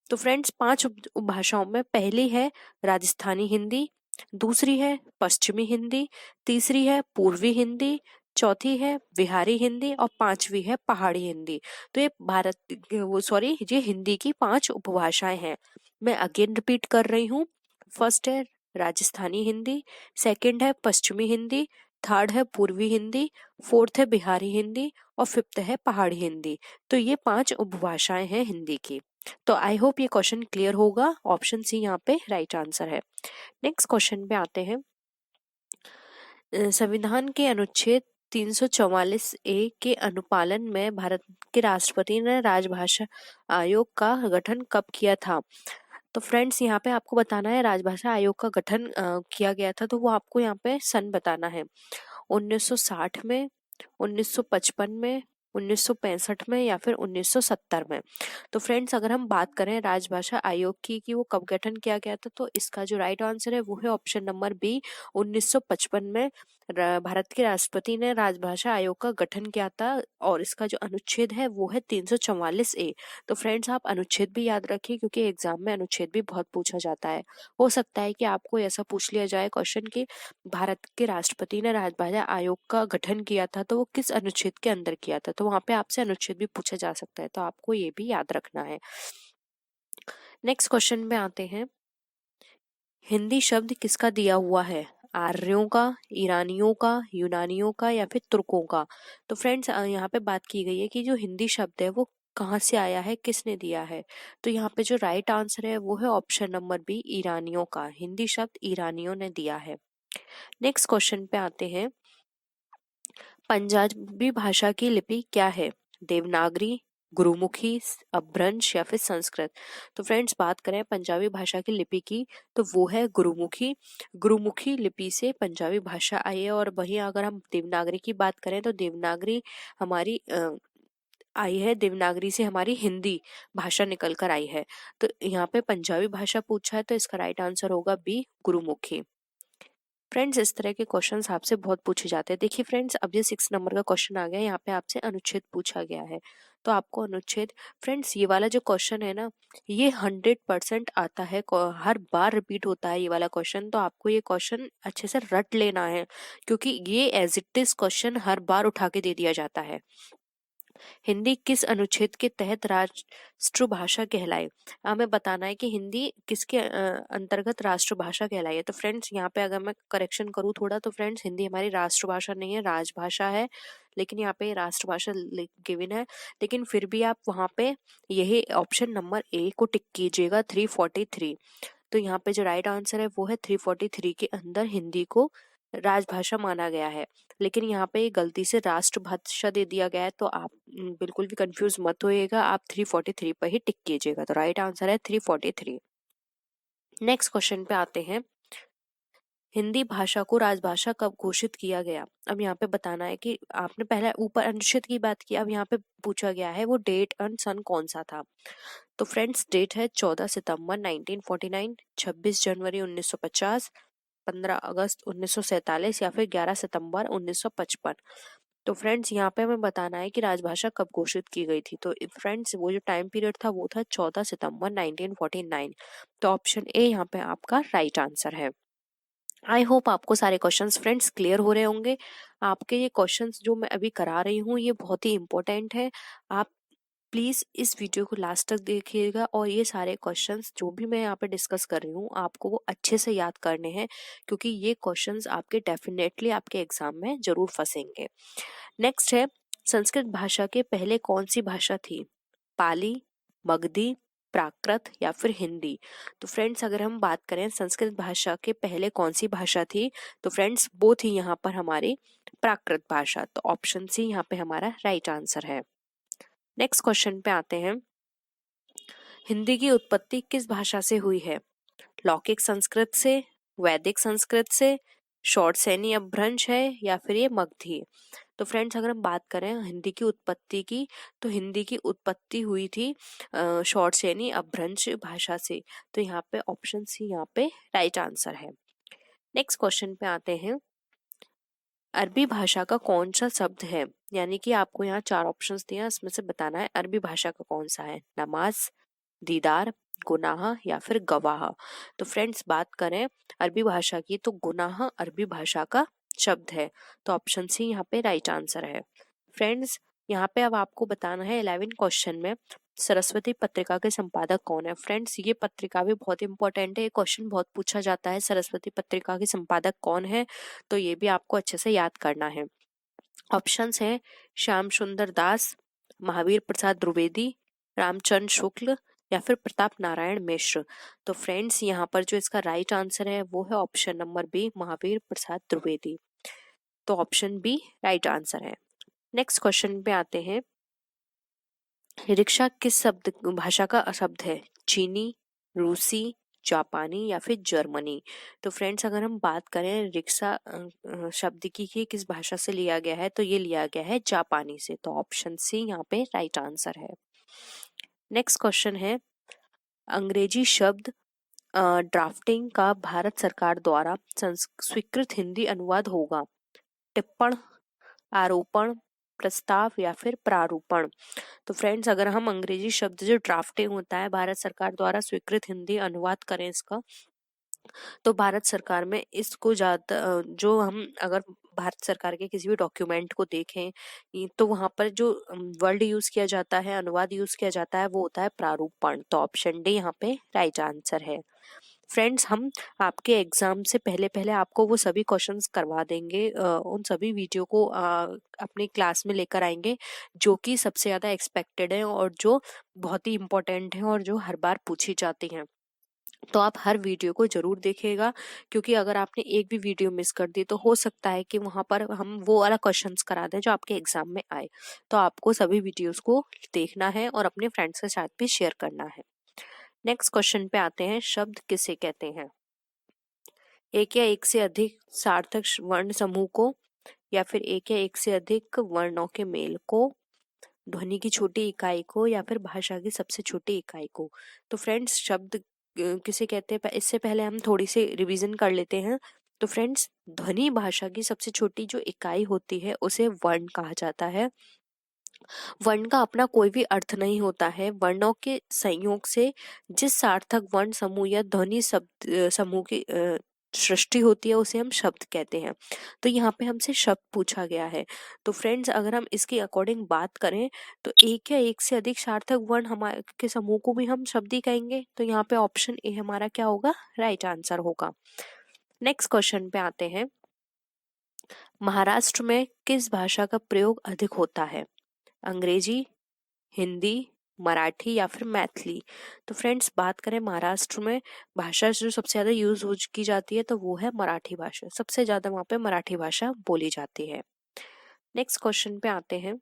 तो फ्रेंड्स 5 उपभाषाओं में पहली है राजस्थानी हिंदी, दूसरी है पश्चिमी हिंदी, तीसरी है पूर्वी हिंदी, चौथी है बिहारी हिंदी और पांचवी है पहाड़ी हिंदी। तो ये ये हिंदी की 5 उपभाषाएं हैं। मैं अगेन रिपीट कर रही हूँ। फर्स्ट है राजस्थानी हिंदी, सेकंड है पश्चिमी हिंदी, थर्ड है पूर्वी हिंदी, फोर्थ है बिहारी हिंदी और फिफ्थ है पहाड़ी हिंदी। तो ये 5 उपभाषाएं हैं हिंदी की। तो आई होप ये क्वेश्चन क्लियर होगा। ऑप्शन सी यहाँ पे राइट आंसर है। नेक्स्ट क्वेश्चन पे आते हैं। संविधान के अनुच्छेद 344 ए के अनुपालन में भारत के राष्ट्रपति ने राजभाषा आयोग का गठन कब किया था? तो फ्रेंड्स यहाँ पे आपको बताना है राजभाषा आयोग का गठन किया गया था, तो वो आपको यहाँ पे सन बताना है। 1960 में, 1955 में, 1965 में या फिर 1970 में। तो फ्रेंड्स अगर हम बात करें राजभाषा आयोग की कि वो कब गठन किया गया था, तो इसका जो राइट आंसर है वो है ऑप्शन नंबर बी, 1955 में भारत के राष्ट्रपति ने राजभाषा आयोग का गठन किया था और इसका जो अनुच्छेद है वो है 344 ए। तो फ्रेंड्स आप अनुच्छेद भी याद रखिए क्योंकि एग्जाम में अनुच्छेद भी बहुत पूछा जाता है। हो सकता है कि आपको ऐसा पूछ लिया जाए क्वेश्चन कि भारत के राष्ट्रपति ने राजभाषा आयोग का गठन किया था तो वो किस अनुच्छेद के अंदर किया था, तो वहां पे आपसे अनुच्छेद भी पूछा जा सकता है, तो आपको ये भी याद रखना है। नेक्स्ट क्वेश्चन में आते हैं। हिंदी शब्द किसका दिया हुआ है? आर्यों का, ईरानियों का, यूनानियों का या फिर तुर्कों का? तो फ्रेंड्स यहाँ पे बात की गई है कि जो हिंदी शब्द है वो कहाँ से आया है, किसने दिया है? तो यहाँ पे जो राइट आंसर है वो है ऑप्शन नंबर बी, ईरानियों का। हिंदी शब्द ईरानियों ने दिया है। नेक्स्ट क्वेश्चन पे आते हैं। पंजाबी भाषा की लिपि क्या है? देवनागरी, गुरुमुखी, अपभ्रंश या फिर संस्कृत? तो फ्रेंड्स बात करें पंजाबी भाषा की लिपि की तो वो है गुरुमुखी। गुरुमुखी लिपि से पंजाबी भाषा आई है। और वहीं अगर हम देवनागरी की बात करें तो देवनागरी हमारी आई है, देवनागरी से हमारी हिंदी भाषा निकल कर आई है। तो यहाँ पे पंजाबी भाषा पूछा है तो इसका राइट आंसर होगा बी, गुरुमुखी। फ्रेंड्स इस तरह के क्वेश्चंस आपसे बहुत पूछे जाते हैं। देखिए फ्रेंड्स अब ये 6 नंबर का क्वेश्चन आ गया, यहाँ पे आपसे अनुच्छेद पूछा गया है। तो आपको अनुच्छेद, फ्रेंड्स ये वाला जो क्वेश्चन है ना ये 100% आता है, हर बार रिपीट होता है ये वाला क्वेश्चन। तो आपको ये क्वेश्चन अच्छे से रट लेना है क्योंकि ये एज इट इज क्वेश्चन हर बार उठा के दे दिया जाता है। हिंदी किस अनुच्छेद के तहत राष्ट्रभाषा कहलाई? हमें बताना है कि हिंदी किसके अंतर्गत राष्ट्रभाषा कहलाई है। तो फ्रेंड्स यहाँ पे अगर मैं करेक्शन करूँ थोड़ा, तो फ्रेंड्स हिंदी हमारी राष्ट्रभाषा नहीं है, राजभाषा है। लेकिन यहाँ पे राष्ट्रभाषा गिवन है, लेकिन फिर भी आप वहाँ पे यही ऑप्शन नंबर ए को टिक कीजिएगा, 343। तो यहाँ पे जो राइट आंसर है वो है 343 के अंदर हिंदी को राजभाषा माना गया है। लेकिन यहाँ पे गलती से राष्ट्रभाषा दे दिया गया है, तो आप बिल्कुल भी कंफ्यूज मत होइएगा, आप 343 पर ही टिक कीजिएगा। तो राइट आंसर है 343। नेक्स्ट क्वेश्चन पे आते हैं। हिंदी भाषा को राजभाषा कब घोषित किया गया? अब यहाँ पे बताना है कि आपने पहले ऊपर अनुच्छेद की बात की, अब यहाँ पे पूछा गया है वो डेट एंड सन कौन सा था। तो फ्रेंड्स डेट है 14 सितंबर 1949, 26 जनवरी 1950, 15 अगस्त 1947 या फिर 11 सितंबर 1955। तो फ्रेंड्स यहाँ पे हमें बताना है कि राजभाषा कब घोषित की गई थी। तो फ्रेंड्स वो जो टाइम पीरियड था वो था 14 सितंबर 1949। तो ऑप्शन ए यहाँ पे आपका राइट आंसर है। आई होप आपको सारे क्वेश्चंस फ्रेंड्स क्लियर हो रहे होंगे। आपके ये क्वेश्चंस जो मैं अभी करा रही हूँ ये बहुत ही इंपॉर्टेंट है। आप प्लीज इस वीडियो को लास्ट तक देखिएगा और ये सारे क्वेश्चंस जो भी मैं यहाँ पे डिस्कस कर रही हूँ आपको वो अच्छे से याद करने हैं क्योंकि ये क्वेश्चंस आपके डेफिनेटली आपके एग्जाम में जरूर फंसेंगे। नेक्स्ट है, संस्कृत भाषा के पहले कौन सी भाषा थी? पाली, मगधी, प्राकृत या फिर हिंदी? तो फ्रेंड्स अगर हम बात करें संस्कृत भाषा के पहले कौन सी भाषा थी, तो फ्रेंड्स बोथ ही यहाँ पर हमारी प्राकृत भाषा। तो ऑप्शन सी यहाँ पे हमारा राइट आंसर है। नेक्स्ट क्वेश्चन पे आते हैं। हिंदी की उत्पत्ति किस भाषा से हुई है? लौकिक संस्कृत से, वैदिक संस्कृत से, शॉर्ट सैनी अपभ्रंश है या फिर ये मगधी? तो फ्रेंड्स अगर हम बात करें हिंदी की उत्पत्ति की, तो हिंदी की उत्पत्ति हुई थी शॉर्ट से यानी अपभ्रंश भाषा से। तो यहाँ पे ऑप्शन सी यहाँ पे राइट आंसर है। नेक्स्ट क्वेश्चन पे आते हैं, अरबी भाषा का कौन सा शब्द है, यानी कि आपको यहाँ 4 ऑप्शंस दिए हैं, इसमें से बताना है अरबी भाषा का कौन सा है, नमाज, दीदार, गुनाह या फिर गवाह। तो फ्रेंड्स बात करें अरबी भाषा की, तो गुनाह अरबी भाषा का शब्द है। तो ऑप्शन सी यहाँ पे राइट आंसर है। फ्रेंड्स यहाँ पे अब आपको बताना है 11 क्वेश्चन में सरस्वती पत्रिका के संपादक कौन है। फ्रेंड्स ये पत्रिका भी बहुत इंपॉर्टेंट है, ये क्वेश्चन बहुत पूछा जाता है, सरस्वती पत्रिका के संपादक कौन है, तो ये भी आपको अच्छे से याद करना है। ऑप्शंस है श्याम सुंदर दास, महावीर प्रसाद द्विवेदी, रामचंद्र शुक्ल या फिर प्रताप नारायण मिश्र। तो फ्रेंड्स यहाँ पर जो इसका राइट आंसर है वो है option number B, Mahavir Prasad Dwivedi. तो ऑप्शन बी राइट आंसर है। नेक्स्ट क्वेश्चन पे आते हैं, रिक्शा किस शब्द भाषा का शब्द है, चीनी, रूसी, जापानी या फिर जर्मनी। तो फ्रेंड्स अगर हम बात करें रिक्शा शब्द की किस भाषा से लिया गया है, तो ये लिया गया है जापानी से। तो ऑप्शन सी यहाँ पे राइट आंसर है। नेक्स्ट क्वेश्चन है, अंग्रेजी शब्द ड्राफ्टिंग का भारत सरकार द्वारा स्वीकृत हिंदी अनुवाद होगा, टिप्पण, आरोपण, प्रस्ताव या फिर प्रारूपण। तो फ्रेंड्स अगर हम अंग्रेजी शब्द जो ड्राफ्टिंग होता है भारत सरकार द्वारा स्वीकृत हिंदी अनुवाद करें इसका, तो भारत सरकार में इसको ज्यादा जो हम अगर भारत सरकार के किसी भी डॉक्यूमेंट को देखें तो वहां पर जो वर्ड यूज किया जाता है, अनुवाद यूज किया जाता है, वो होता है प्रारूपण। तो ऑप्शन डी यहाँ पे राइट आंसर है। फ्रेंड्स हम आपके एग्जाम से पहले पहले आपको वो सभी क्वेश्चंस करवा देंगे, उन सभी वीडियो को अपनी क्लास में लेकर आएंगे जो कि सबसे ज़्यादा एक्सपेक्टेड है और जो बहुत ही इम्पोर्टेंट है और जो हर बार पूछी जाती हैं। तो आप हर वीडियो को जरूर देखिएगा, क्योंकि अगर आपने एक भी वीडियो मिस कर दी तो हो सकता है कि वहां पर हम वो वाला क्वेश्चंस करा दें जो आपके एग्जाम में आए। तो आपको सभी वीडियोस को देखना है और अपने फ्रेंड्स के साथ भी शेयर करना है। नेक्स्ट क्वेश्चन पे आते हैं, शब्द किसे कहते हैं, एक या एक से अधिक सार्थक वर्ण समूह को, या फिर एक या एक से अधिक वर्णों के मेल को, ध्वनि की छोटी इकाई को, या फिर भाषा की सबसे छोटी इकाई को। तो फ्रेंड्स शब्द किसे कहते हैं, इससे पहले हम थोड़ी सी रिवीजन कर लेते हैं। तो फ्रेंड्स ध्वनि भाषा की सबसे छोटी जो इकाई होती है उसे वर्ण कहा जाता है। वर्ण का अपना कोई भी अर्थ नहीं होता है, वर्णों के संयोग से जिस सार्थक वर्ण समूह या ध्वनि शब्द समूह की सृष्टि होती है उसे हम शब्द कहते हैं। तो यहाँ पे हमसे शब्द पूछा गया है। तो फ्रेंड्स अगर हम इसके अकॉर्डिंग बात करें तो एक या एक से अधिक सार्थक वर्ण हमारे के समूह को भी हम शब्द ही कहेंगे। तो यहाँ पे ऑप्शन ए हमारा क्या होगा, राइट आंसर होगा। नेक्स्ट क्वेश्चन पे आते हैं, महाराष्ट्र में किस भाषा का प्रयोग अधिक होता है, अंग्रेजी, हिंदी, मराठी या फिर मैथिली। तो फ्रेंड्स बात करें महाराष्ट्र में भाषा जो सबसे ज्यादा यूज की जाती है तो वो है मराठी भाषा, सबसे ज्यादा वहां पे मराठी भाषा बोली जाती है। नेक्स्ट क्वेश्चन पे आते हैं,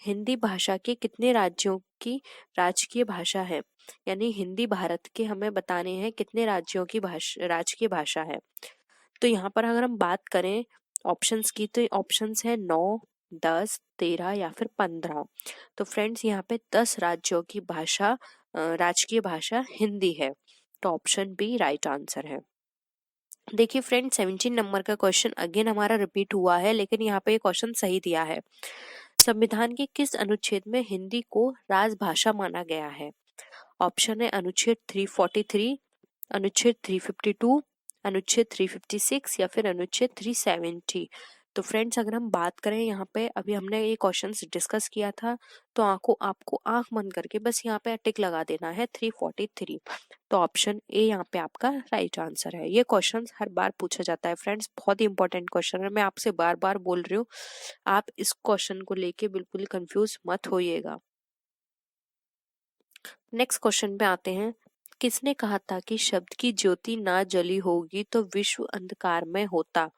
हिंदी भाषा के कितने राज्यों की राजकीय भाषा है, यानी हिंदी भारत के हमें बताने हैं कितने राज्यों की भाषा राजकीय भाषा है। तो यहाँ पर अगर हम बात करें ऑप्शंस की, तो ऑप्शंस है 9, 10, 13 या फिर 15। तो फ्रेंड्स यहाँ पे 10 राज्यों की भाषा राजकीय भाषा हिंदी है। तो ऑप्शन बी राइट आंसर है। देखिए फ्रेंड 17 नंबर का क्वेश्चन अगेन हमारा रिपीट हुआ है, लेकिन यहाँ पे ये क्वेश्चन सही दिया है। संविधान के किस अनुच्छेद में हिंदी को राजभाषा माना गया है। ऑप्शन है अनुच्छेद 343, अनुच्छेद 352, अनुच्छेद 356 या फिर अनुच्छेद 370। तो फ्रेंड्स अगर हम बात करें यहाँ पे, अभी हमने ये क्वेश्चंस डिस्कस किया था, तो आपको आंख बंद करके बस यहाँ पे टिक लगा देना है 343। तो ऑप्शन ए यहाँ पे आपका राइट आंसर है। ये क्वेश्चंस हर बार पूछा जाता है फ्रेंड्स, बहुत ही इंपॉर्टेंट क्वेश्चन है, मैं आपसे बार बार बोल रही हूँ, आप इस क्वेश्चन को लेके बिल्कुल कंफ्यूज मत होइएगा। नेक्स्ट क्वेश्चन पे आते हैं, किसने कहा था कि शब्द की ज्योति ना जली होगी तो विश्व अंधकार में होता।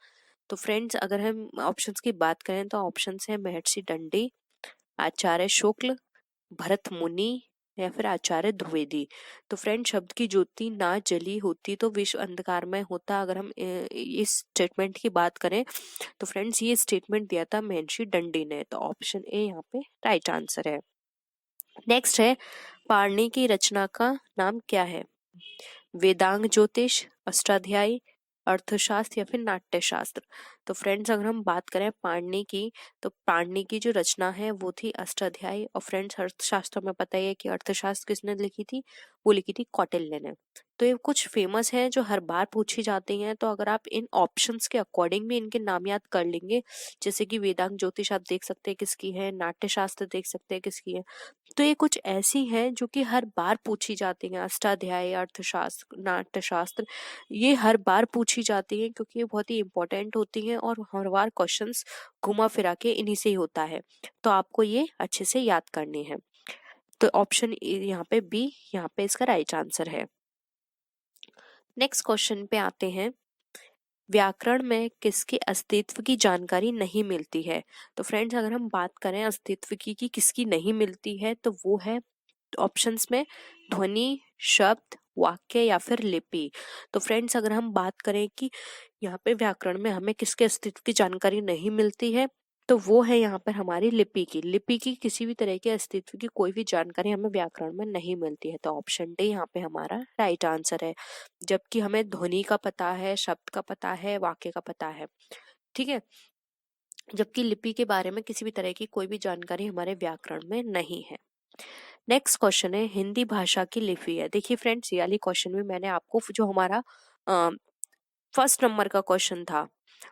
तो फ्रेंड्स अगर हम ऑप्शंस की बात करें तो ऑप्शंस है महर्षि दंडी, आचार्य शुक्ल, भरत मुनि या फिर आचार्य द्विवेदी। तो फ्रेंड, शब्द की ज्योति ना जली होती तो विश्व अंधकारमय होता। अगर हम इस स्टेटमेंट की बात करें तो फ्रेंड्स, ये स्टेटमेंट दिया था महर्षि दंडी ने। तो ऑप्शन ए यहाँ पे राइट आंसर है। नेक्स्ट है, पाणिनि की रचना का नाम क्या है? वेदांग ज्योतिष, अष्टाध्यायी, अर्थशास्त्र या फिर नाट्यशास्त्र। तो फ्रेंड्स, अगर हम बात करें पाणिनि की, तो पाणिनि की जो रचना है वो थी अष्टाध्यायी। और फ्रेंड्स, अर्थशास्त्र में पता ही है कि अर्थशास्त्र किसने लिखी थी? वो लिखी थी कौटिल्य ने। तो ये कुछ फेमस है जो हर बार पूछी जाती हैं। तो अगर आप इन ऑप्शंस के अकॉर्डिंग भी इनके नाम याद कर लेंगे, जैसे कि वेदांग ज्योतिष आप देख सकते हैं किसकी है, नाट्यशास्त्र देख सकते हैं किसकी है, तो ये कुछ ऐसी हैं जो कि हर बार पूछी जाती हैं। अष्टाध्यायी, अर्थशास्त्र, नाट्यशास्त्र, ये हर बार पूछी जाती हैं क्योंकि ये बहुत ही इंपॉर्टेंट होती हैं और हर बार क्वेश्चंस घुमा फिरा के इन्हीं से ही होता है। तो आपको ये अच्छे से याद करनी है। तो ऑप्शन यहाँ पे बी, यहाँ पे इसका राइट आंसर है। नेक्स्ट क्वेश्चन पे आते हैं, व्याकरण में किसके अस्तित्व की जानकारी नहीं मिलती है? तो फ्रेंड्स, अगर हम बात करें अस्तित्व की कि किसकी नहीं मिलती है, तो वो है ऑप्शंस में ध्वनि, शब्द, वाक्य या फिर लिपि। तो फ्रेंड्स, अगर हम बात करें कि यहाँ पे व्याकरण में हमें किसके अस्तित्व की जानकारी नहीं मिलती है, तो वो है यहाँ पर हमारी लिपि की। लिपि की किसी भी तरह के अस्तित्व की कोई भी जानकारी हमें व्याकरण में नहीं मिलती है। तो ऑप्शन डी यहाँ पे हमारा राइट आंसर है। जबकि हमें ध्वनि का पता है, शब्द का पता है, वाक्य का पता है, ठीक है, जबकि लिपि के बारे में किसी भी तरह की कोई भी जानकारी हमारे व्याकरण में नहीं है। नेक्स्ट क्वेश्चन है, हिंदी भाषा की लिपि है। देखिए फ्रेंड्स, ये वाली क्वेश्चन में मैंने आपको जो हमारा फर्स्ट नंबर का क्वेश्चन था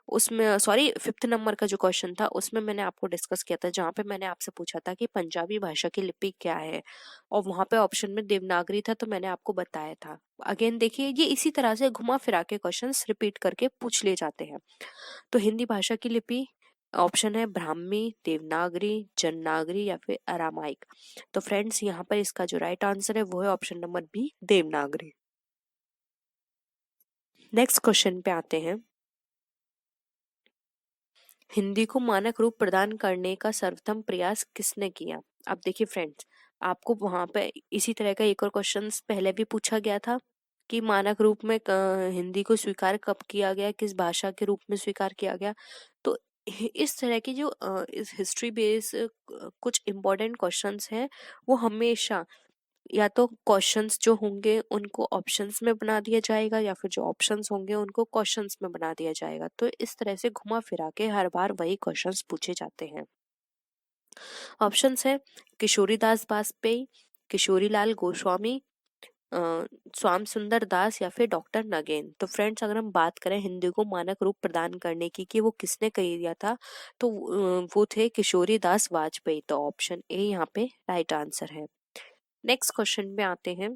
उसमें, सॉरी, फिफ्थ नंबर का जो क्वेश्चन था उसमें मैंने आपको डिस्कस किया था, जहाँ पे मैंने आपसे पूछा था कि पंजाबी भाषा की लिपि क्या है, और वहां पे ऑप्शन में देवनागरी था। तो मैंने आपको बताया था। अगेन देखिए, ये इसी तरह से घुमा फिरा के क्वेश्चंस रिपीट करके पूछ लिए जाते हैं। तो हिंदी भाषा की लिपि ऑप्शन है ब्राह्मी, देवनागरी, जननागरी या फिर अरामाइक। तो फ्रेंड्स, यहाँ पर इसका जो राइट आंसर है वो है option number B, Devanagari. Next question पे आते हैं, हिंदी को मानक रूप प्रदान करने का सर्वप्रथम प्रयास किसने किया? अब देखिए फ्रेंड्स, आपको वहां पे इसी तरह का एक और क्वेश्चन पहले भी पूछा गया था कि मानक रूप में हिंदी को स्वीकार कब किया गया, किस भाषा के रूप में स्वीकार किया गया। तो इस तरह की जो इस हिस्ट्री बेस कुछ इम्पोर्टेंट क्वेश्चंस हैं, वो हमेशा या तो क्वेश्चंस जो होंगे उनको ऑप्शंस में बना दिया जाएगा, या फिर जो ऑप्शंस होंगे उनको क्वेश्चंस में बना दिया जाएगा। तो इस तरह से घुमा फिरा के हर बार वही क्वेश्चंस पूछे जाते हैं। ऑप्शंस है किशोरीदास बाजपेयी, किशोरीलाल गोस्वामी, स्वाम सुंदर दास या फिर डॉक्टर नगेन। तो फ्रेंड्स, अगर हम बात करें हिंदी को मानक रूप प्रदान करने की कि वो किसने कर दिया था, तो वो थे किशोरी दास वाजपेयी। तो ऑप्शन ए यहाँ पे राइट आंसर है। नेक्स्ट क्वेश्चन में आते हैं,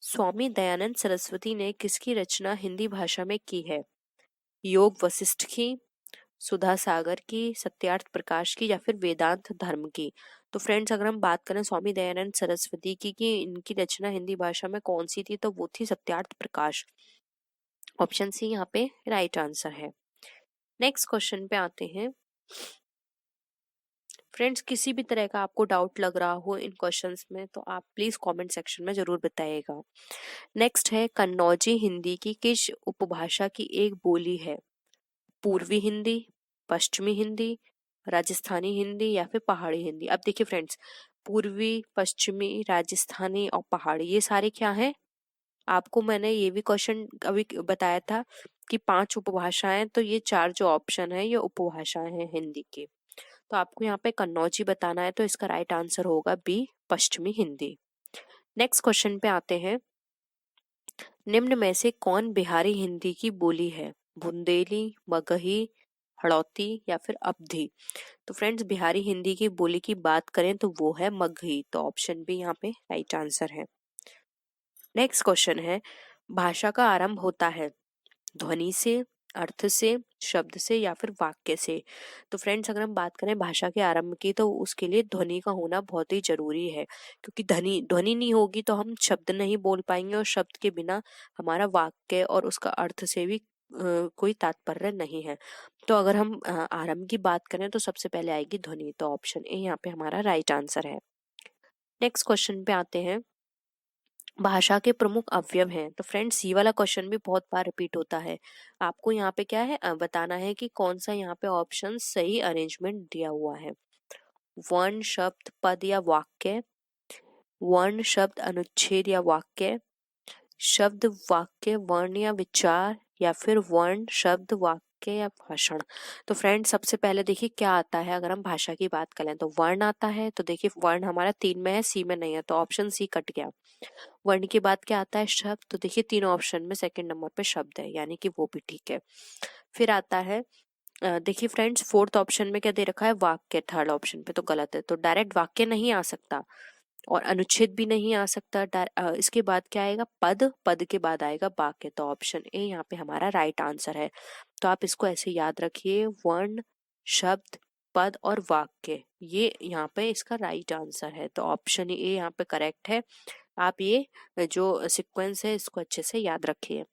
स्वामी दयानंद सरस्वती ने किसकी रचना हिंदी भाषा में की है? योग वशिष्ठ की, सुधा सागर की, सत्यार्थ प्रकाश की या फिर वेदांत धर्म की। तो फ्रेंड्स, अगर हम बात करें स्वामी दयानंद सरस्वती की कि इनकी रचना हिंदी भाषा में कौन सी थी, तो वो थी सत्यार्थ प्रकाश। ऑप्शन सी यहाँ पे राइट आंसर है। नेक्स्ट क्वेश्चन पे आते हैं, फ्रेंड्स, किसी भी तरह का आपको डाउट लग रहा हो इन क्वेश्चंस में तो आप प्लीज कमेंट सेक्शन में जरूर बताइएगा। नेक्स्ट है, कन्नौजी हिंदी की किस उपभाषा की एक बोली है? पूर्वी हिंदी, पश्चिमी हिंदी, राजस्थानी हिंदी या फिर पहाड़ी हिंदी। अब देखिए फ्रेंड्स, पूर्वी, पश्चिमी, राजस्थानी और पहाड़ी, ये सारे क्या हैं? आपको मैंने ये भी क्वेश्चन अभी बताया था कि 5 उपभाषाएं, तो ये 4 जो ऑप्शन है ये उपभाषाएं हैं हिंदी की। तो आपको यहाँ पे कन्नौजी बताना है, तो इसका राइट आंसर होगा बी, पश्चिमी हिंदी। नेक्स्ट क्वेश्चन पे आते हैं, निम्न में से कौन बिहारी हिंदी की बोली है? बुंदेली, मगही, हड़ौती या फिर अवधी। तो फ्रेंड्स, बिहारी हिंदी की बोली की बात करें तो वो है मगही। तो ऑप्शन बी यहाँ पे राइट आंसर है। नेक्स्ट क्वेश्चन है, भाषा का आरंभ होता है ध्वनि से, अर्थ से, शब्द से या फिर वाक्य से। तो फ्रेंड्स, अगर हम बात करें भाषा के आरंभ की, तो उसके लिए ध्वनि का होना बहुत ही जरूरी है, क्योंकि ध्वनि ध्वनि नहीं होगी तो हम शब्द नहीं बोल पाएंगे, और शब्द के बिना हमारा वाक्य और उसका अर्थ से भी कोई तात्पर्य नहीं है। तो अगर हम आरंभ की बात करें तो सबसे पहले आएगी ध्वनि। तो ऑप्शन ए यहाँ पे हमारा राइट आंसर है। नेक्स्ट क्वेश्चन पे आते हैं, भाषा के प्रमुख अवयव हैं। तो फ्रेंड्स ये वाला क्वेश्चन भी बहुत बार रिपीट होता है। आपको यहाँ पे क्या है, बताना है कि कौन सा यहाँ पे ऑप्शन सही अरेंजमेंट दिया हुआ है। वर्ण, शब्द, पद या वाक्य, वर्ण, शब्द, अनुच्छेद या वाक्य, शब्द, वाक्य, वर्ण या विचार, या फिर वर्ण, शब्द, वाक्य या भाषण। तो फ्रेंड सबसे पहले देखिए क्या आता है। अगर हम भाषा की बात करें तो वर्ण आता है। तो देखिए वर्ण हमारा 3 में है, सी में नहीं है, तो ऑप्शन सी कट गया। वर्ण के बाद क्या आता है, शब्द। तो देखिए तीनों ऑप्शन में सेकंड नंबर पे शब्द है, यानी कि वो भी ठीक है। फिर आता है देखिए फ्रेंड्स फोर्थ ऑप्शन में क्या दे रखा है, वाक्य। थर्ड ऑप्शन पे तो गलत है, तो डायरेक्ट वाक्य नहीं आ सकता और अनुच्छेद भी नहीं आ सकता। इसके बाद क्या आएगा, पद। पद के बाद आएगा वाक्य। तो ऑप्शन ए यहाँ पे हमारा राइट आंसर है। तो आप इसको ऐसे याद रखिए, वर्ण, शब्द, पद और वाक्य, ये यहाँ पे इसका राइट आंसर है। तो ऑप्शन ए यहाँ पे करेक्ट है। आप ये जो सीक्वेंस है इसको अच्छे से याद रखिए।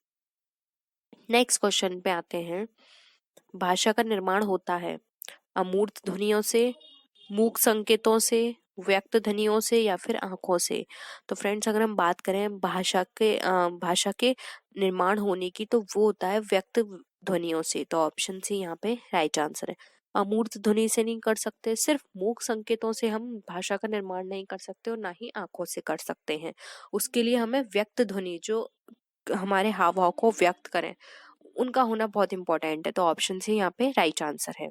नेक्स्ट क्वेश्चन पे आते हैं, भाषा का निर्माण होता है अमूर्त ध्वनियों से, मूक संकेतों से, व्यक्त ध्वनियों से या फिर आंखों से। तो फ्रेंड्स अगर हम बात करें भाषा के निर्माण होने की, तो वो होता है व्यक्त ध्वनियों से। तो ऑप्शन सी यहाँ पे राइट आंसर है। अमूर्त ध्वनि से नहीं कर सकते, सिर्फ मूक संकेतों से हम भाषा का निर्माण नहीं कर सकते और ना ही आंखों से कर सकते हैं। उसके लिए हमें व्यक्त ध्वनि, जो हमारे हाव भाव को व्यक्त करें, उनका होना बहुत इंपॉर्टेंट है। तो ऑप्शन सी यहाँ पे राइट आंसर है।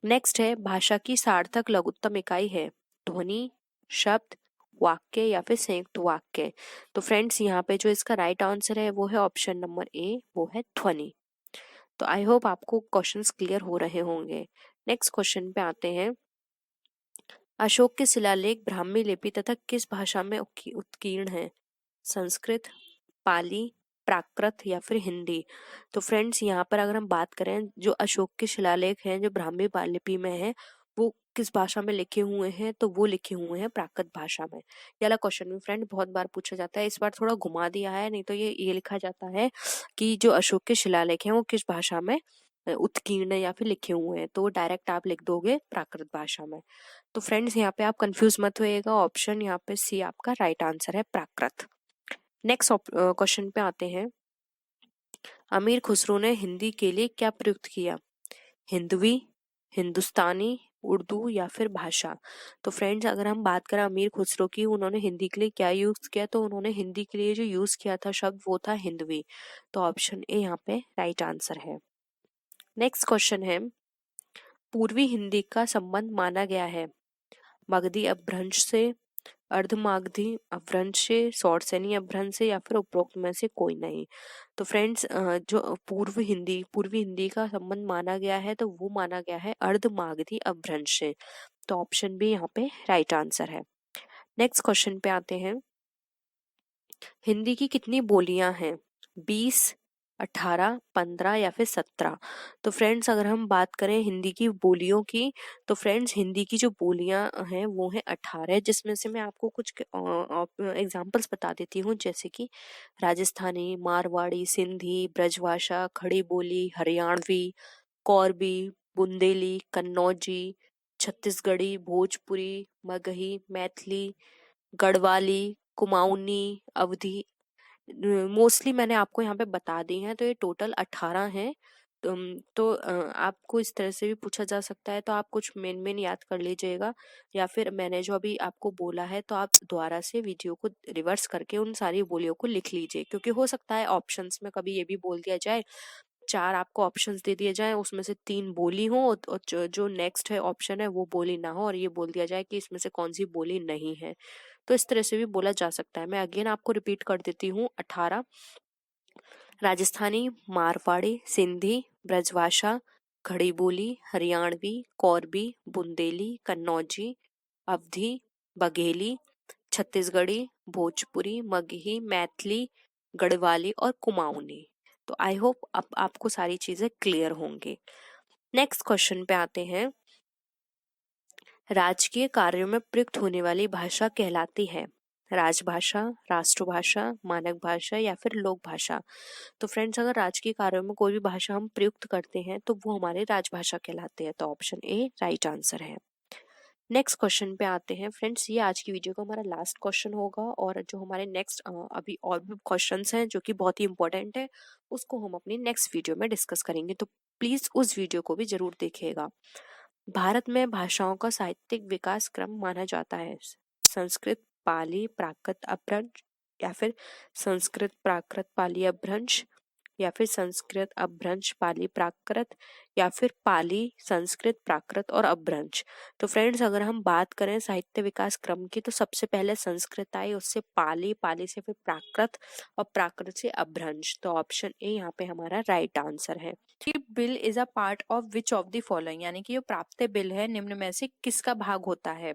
नेक्स्ट है, भाषा की सार्थक लघुत्तम इकाई है ध्वनि, शब्द, वाक्य या फिर संयुक्त वाक्य। तो फ्रेंड्स यहाँ पे जो इसका राइट आंसर है वो है ऑप्शन नंबर ए, वो है ध्वनि। तो आई होप आपको क्वेश्चंस क्लियर हो रहे होंगे। नेक्स्ट क्वेश्चन पे आते हैं, अशोक के शिलालेख ब्राह्मी लिपि तथा किस भाषा में उत्कीर्ण है, संस्कृत, पाली, प्राकृत या फिर हिंदी। तो फ्रेंड्स यहाँ पर अगर हम बात करें, जो अशोक के शिलालेख हैं जो ब्राह्मी लिपि में है, वो किस भाषा में लिखे हुए हैं, तो वो लिखे हुए हैं प्राकृत भाषा में। ये वाला क्वेश्चन भी फ्रेंड बहुत बार पूछा जाता है, इस बार थोड़ा घुमा दिया है, नहीं तो ये लिखा जाता है कि जो अशोक के शिलालेख हैं वो किस भाषा में उत्कीर्ण या फिर लिखे हुए हैं, तो वो डायरेक्ट आप लिख दोगे प्राकृत भाषा में। तो फ्रेंड्स यहाँ पे आप कंफ्यूज मत होइएगा, ऑप्शन यहाँ पे सी आपका राइट आंसर है, प्राकृत। नेक्स्ट क्वेश्चन पे आते हैं, अमीर खुसरो ने हिंदी के लिए क्या प्रयुक्त किया, हिंदवी, हिंदुस्तानी, उर्दू या फिर भाषा। तो फ्रेंड्स अगर हम बात करें अमीर खुसरो की, उन्होंने हिंदी के लिए क्या यूज किया, तो उन्होंने हिंदी के लिए जो यूज किया था शब्द वो था हिंदवी। तो ऑप्शन ए यहाँ पे राइट आंसर है। नेक्स्ट क्वेश्चन है, पूर्वी हिंदी का संबंध माना गया है मगधी अपभ्रंश से, अर्धमागधी अपभ्रंश से, शॉर्टसेनी अपभ्रंश से या फिर उपरोक्त में से कोई नहीं। तो फ्रेंड्स जो पूर्वी हिंदी का संबंध माना गया है, तो वो माना गया है अर्धमागधी अपभ्रंश से। तो ऑप्शन बी यहाँ पे राइट आंसर है। नेक्स्ट क्वेश्चन पे आते हैं, हिंदी की कितनी बोलियां हैं, 20, 18, 15 या फिर 17। तो फ्रेंड्स अगर हम बात करें हिंदी की बोलियों की, तो फ्रेंड्स हिंदी की जो बोलियां हैं वो है 18, जिसमें से मैं आपको कुछ एग्जाम्पल्स बता देती हूँ, जैसे कि राजस्थानी, मारवाड़ी, सिंधी, ब्रजभाषा, खड़ी बोली, हरियाणवी, कौरबी, बुंदेली, कन्नौजी, छत्तीसगढ़ी, भोजपुरी, मगही, मैथिली, गढ़वाली, कुमाऊनी, अवधी। मोस्टली मैंने आपको यहाँ पे बता दी हैं, तो ये टोटल 18 हैं। आपको इस तरह से भी पूछा जा सकता है, तो आप कुछ मेन मेन याद कर लीजिएगा, या फिर मैंने जो अभी आपको बोला है तो आप दोबारा से वीडियो को रिवर्स करके उन सारी बोलियों को लिख लीजिए, क्योंकि हो सकता है ऑप्शंस में कभी ये भी बोल दिया जाए, 4 आपको ऑप्शंस दे दिए जाए, उसमें से 3 बोली हो और जो नेक्स्ट है ऑप्शन है वो बोली ना हो, और ये बोल दिया जाए कि इसमें से कौन सी बोली नहीं है। तो इस तरह से भी बोला जा सकता है। मैं अगेन आपको रिपीट कर देती हूँ, 18 राजस्थानी, मारवाड़ी, सिंधी, ब्रजभाषा, खड़ी बोली, हरियाणवी, कौरबी, बुंदेली, कन्नौजी, अवधी, बघेली, छत्तीसगढ़ी, भोजपुरी, मगही, मैथिली, गढ़वाली और कुमाऊनी। तो आई होप अब आपको सारी चीजें क्लियर होंगी। नेक्स्ट क्वेश्चन पे आते हैं, राजकीय कार्यों में प्रयुक्त होने वाली भाषा कहलाती है राजभाषा, राष्ट्रभाषा, मानक भाषा या फिर लोक भाषा। तो फ्रेंड्स अगर राजकीय कार्यों में कोई भी भाषा हम प्रयुक्त करते हैं तो वो हमारे राजभाषा कहलाते हैं। तो ऑप्शन ए राइट आंसर है। नेक्स्ट क्वेश्चन पे आते हैं फ्रेंड्स। ये आज की वीडियो का हमारा लास्ट क्वेश्चन होगा और जो हमारे नेक्स्ट अभी और भी क्वेश्चंस हैं जो कि बहुत ही इंपॉर्टेंट है, उसको हम अपनी नेक्स्ट वीडियो में डिस्कस करेंगे, तो प्लीज उस वीडियो को भी जरूर देखिएगा। भारत में भाषाओं का साहित्यिक विकास क्रम माना जाता है संस्कृत, पाली, प्राकृत, अपभ्रंश, या फिर संस्कृत प्राकृत पाली अपभ्रंश, या फिर संस्कृत अपभ्रंश पाली प्राकृत, या फिर पाली संस्कृत प्राकृत और अपभ्रंश। तो फ्रेंड्स, अगर हम बात करें साहित्य विकास क्रम की, तो सबसे पहले संस्कृत आई, उससे पाली, पाली से फिर प्राकृत और प्राकृत से अपभ्रंश। तो ऑप्शन ए यहाँ पे हमारा राइट आंसर है। Bill is a part of which of the following, यानी कि जो प्राप्त बिल है निम्न में से किसका भाग होता है?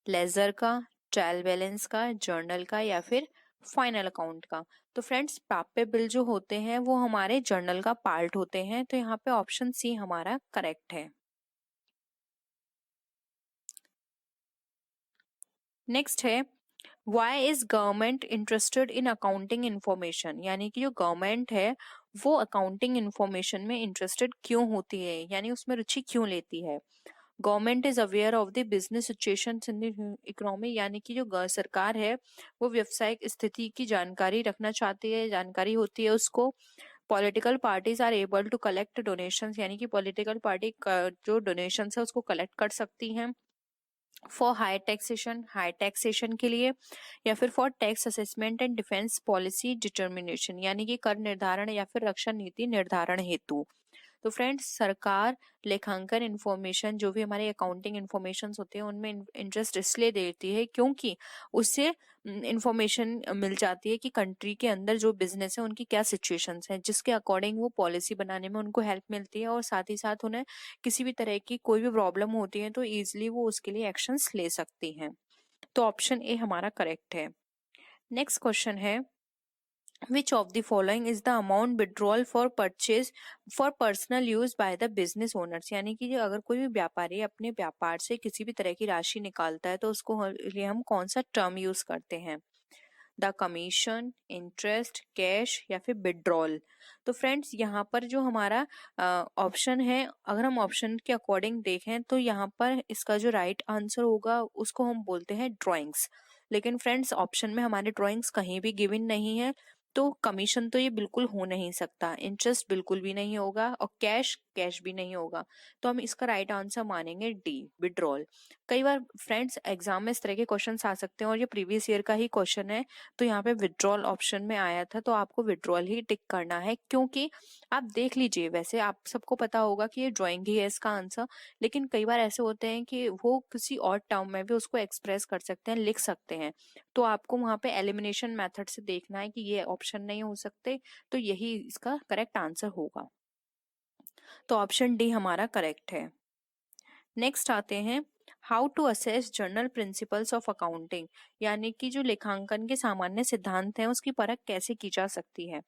लेजर का, ट्रायल बैलेंस का, जर्नल का, या फिर फाइनल अकाउंट का? तो फ्रेंड्स, प्राप्य बिल जो होते हैं वो हमारे जर्नल का पार्ट होते हैं, तो यहाँ पे ऑप्शन सी हमारा करेक्ट है। नेक्स्ट है, why is government interested in accounting information, यानी कि जो गवर्नमेंट है वो अकाउंटिंग इंफॉर्मेशन में इंटरेस्टेड क्यों होती है, यानी उसमें रुचि क्यों लेती है? Government is aware of the business situation in the economy, यानी कि जो सरकार है वो व्यवसायिक स्थिति की जानकारी रखना चाहती है, जानकारी होती है उसको। Political parties are able to collect donations, यानी कि पॉलिटिकल पार्टी जो डोनेशंस है उसको कलेक्ट कर सकती हैं। फॉर हाई टैक्सेशन के लिए, या फिर for tax assessment and defence policy determination, यानी कि कर निर्धारण या फिर रक्षा नीति निर्धारण हेतु। तो फ्रेंड्स, सरकार लेखांकन इंफॉर्मेशन, जो भी हमारे अकाउंटिंग इंफॉर्मेशन होते हैं उनमें इंटरेस्ट इसलिए देती है क्योंकि उससे इंफॉर्मेशन मिल जाती है कि कंट्री के अंदर जो बिजनेस है उनकी क्या सिचुएशंस हैं, जिसके अकॉर्डिंग वो पॉलिसी बनाने में उनको हेल्प मिलती है, और साथ ही साथ उन्हें किसी भी तरह की कोई भी प्रॉब्लम होती है तो ईजिली वो उसके लिए एक्शंस ले सकती हैं। तो ऑप्शन ए हमारा करेक्ट है। नेक्स्ट क्वेश्चन है, which of the following is the amount withdrawal for purchase for personal use by the business owners, यानी कि जो अगर कोई भी व्यापारी अपने व्यापार से किसी भी तरह की राशि निकालता है तो उसको लिए हम कौन सा टर्म यूज करते हैं? द कमीशन, इंटरेस्ट, कैश, या फिर विड्रॉल? तो फ्रेंड्स, यहाँ पर जो हमारा ऑप्शन है, अगर हम ऑप्शन के अकॉर्डिंग देखें तो यहाँ पर इसका जो राइट आंसर होगा उसको हम बोलते हैं ड्राइंग्स। लेकिन फ्रेंड्स, ऑप्शन में हमारे ड्राइंग्स कहीं भी गिवन नहीं है, तो कमीशन तो ये बिल्कुल हो नहीं सकता, इंटरेस्ट बिल्कुल भी नहीं होगा, और कैश कैश भी नहीं होगा। तो हम इसका राइट आंसर मानेंगे डी, विड्रॉल। कई बार फ्रेंड्स एग्जाम में इस तरह के क्वेश्चन आ सकते हैं, और ये प्रीवियस ईयर का ही क्वेश्चन है, तो यहाँ पे विड्रॉल ऑप्शन में आया था, तो आपको विड्रॉल ही टिक करना है, क्योंकि आप देख लीजिए, वैसे आप सबको पता होगा कि ये ड्राइंग ही है इसका आंसर, लेकिन कई बार ऐसे होते हैं कि वो किसी और टर्म में भी उसको एक्सप्रेस कर सकते हैं, लिख सकते हैं, तो आपको वहां पे एलिमिनेशन मेथड से देखना है कि ये ऑप्शन नहीं हो सकते, तो यही इसका करेक्ट आंसर होगा। तो ऑप्शन डी हमारा करेक्ट है। नेक्स्ट आते हैं, how to assess general principles of accounting, यानी कि जो लेखांकन के सामान्य सिद्धांत हैं उसकी परख कैसे की जा सकती है?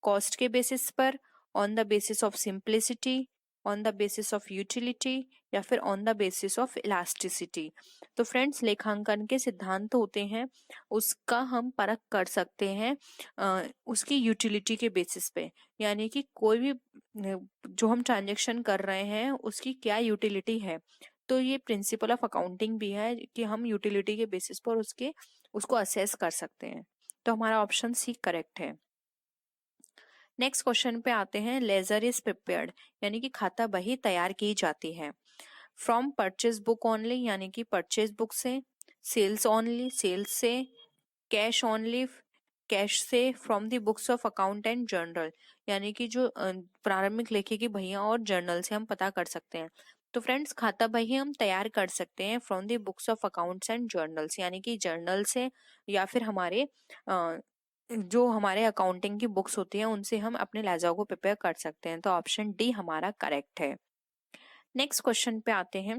कॉस्ट के बेसिस पर, on the basis of simplicity, on the basis of utility, या फिर on the basis of elasticity? तो फ्रेंड्स, लेखांकन के सिद्धांत होते हैं उसका हम परख कर सकते हैं उसकी यूटिलिटी के बेसिस पे, यानी कि कोई भी जो हम ट्रांजेक्शन कर रहे हैं उसकी क्या यूटिलिटी है। तो ये प्रिंसिपल ऑफ अकाउंटिंग भी है कि हम यूटिलिटी के बेसिस पर उसको असेस कर सकते हैं। तो हमारा ऑप्शन सी करेक्ट है। नेक्स्ट क्वेश्चन पे आते हैं, लेजर इज प्रिपेयर्ड, यानी कि खाता बही तैयार की जाती है फ्रॉम परचेज बुक ओनली, यानी कि परचेज बुक से, सेल्स ओनली, सेल्स से, कैश ओनली, कैश से, from the books of account and journal, यानी कि जो प्रारंभिक लेखे की बहियां और जर्नल से हम पता कर सकते हैं। तो फ्रेंड्स, खाता बही हम तैयार कर सकते हैं from the books of accounts and journals, यानी कि जर्नल से, या फिर हमारे जो हमारे अकाउंटिंग की बुक्स होती हैं उनसे हम अपने लेजर को प्रिपेयर कर सकते हैं। तो ऑप्शन डी हमारा करेक्ट है। नेक्स्ट क्वेश्चन पे आते हैं,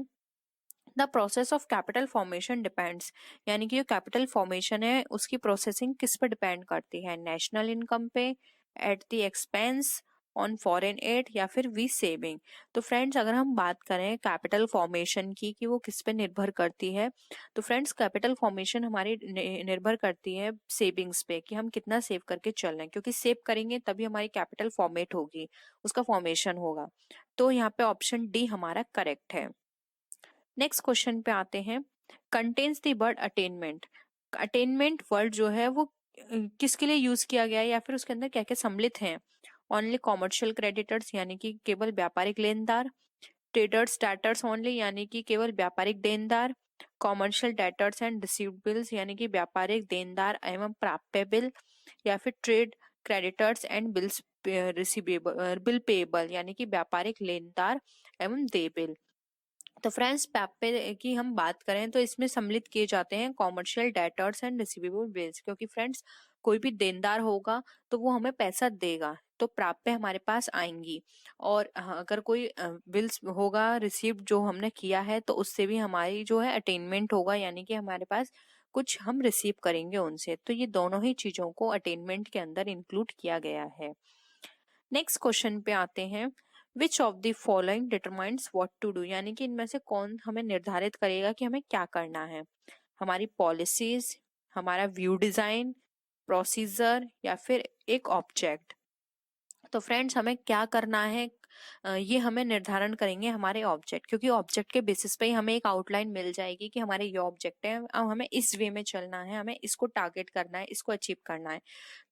the process of capital formation depends, यानी कि जो कैपिटल फॉर्मेशन है उसकी प्रोसेसिंग किस पे डिपेंड करती है? नेशनल इनकम पे, at the expense, on foreign add, या फिर वी सेविंग? तो फ्रेंड्स, अगर हम बात करें कैपिटल फॉर्मेशन की कि वो किस पे निर्भर करती है, तो फ्रेंड्स कैपिटल फॉर्मेशन हमारी निर्भर करती है सेविंग्स पे, कि हम कितना सेव करके चल रहे हैं, क्योंकि सेव करेंगे तभी हमारी कैपिटल फॉर्मेट होगी, उसका फॉर्मेशन होगा। तो यहाँ पे ऑप्शन डी हमारा करेक्ट है। नेक्स्ट क्वेश्चन पे आते हैं, contains the word attainment. Attainment word जो है वो किसके लिए यूज किया गया है या फिर उसके अंदर क्या क्या सम्मिलित हैं? ओनली कॉमर्शियल क्रेडिटर्स यानी कि केवल व्यापारिक लेनदार, ट्रेडर्स डेटर्स ओनली यानी कि केवल व्यापारिक देनदार, कॉमर्शियल डेटर्स एंड रिसीवेबल्स यानी कि व्यापारिक देनदार एवं प्राप्य बिल, या फिर trade creditors and bills receivable bill payable यानी कि व्यापारिक लेनदार एवं देय बिल। तो फ्रेंड्स पे की हम बात करें तो इसमें सम्मिलित किए जाते हैं commercial debtors and receivable bills, क्योंकि फ्रेंड्स कोई भी देनदार होगा तो वो हमें पैसा देगा तो प्राप्य हमारे पास आएंगी, और अगर कोई बिल्स होगा रिसीव जो हमने किया है तो उससे भी हमारी जो है अटेनमेंट होगा, यानी कि हमारे पास कुछ हम रिसीव करेंगे उनसे। तो ये दोनों ही चीजों को अटेनमेंट के अंदर इंक्लूड किया गया है। नेक्स्ट क्वेश्चन पे आते हैं, which of the following determines what to do, यानी कि इनमें से कौन हमें निर्धारित करेगा कि हमें क्या करना है? हमारी पॉलिसीज, हमारा व्यू डिजाइन, प्रोसीजर या फिर एक ऑब्जेक्ट। तो फ्रेंड्स हमें क्या करना है, ये हमें निर्धारण करेंगे हमारे ऑब्जेक्ट, क्योंकि ऑब्जेक्ट के बेसिस पे ही हमें एक आउटलाइन मिल जाएगी कि हमारे ये ऑब्जेक्ट है, अब हमें इस वे में चलना है, हमें इसको टारगेट करना है, इसको अचीव करना है।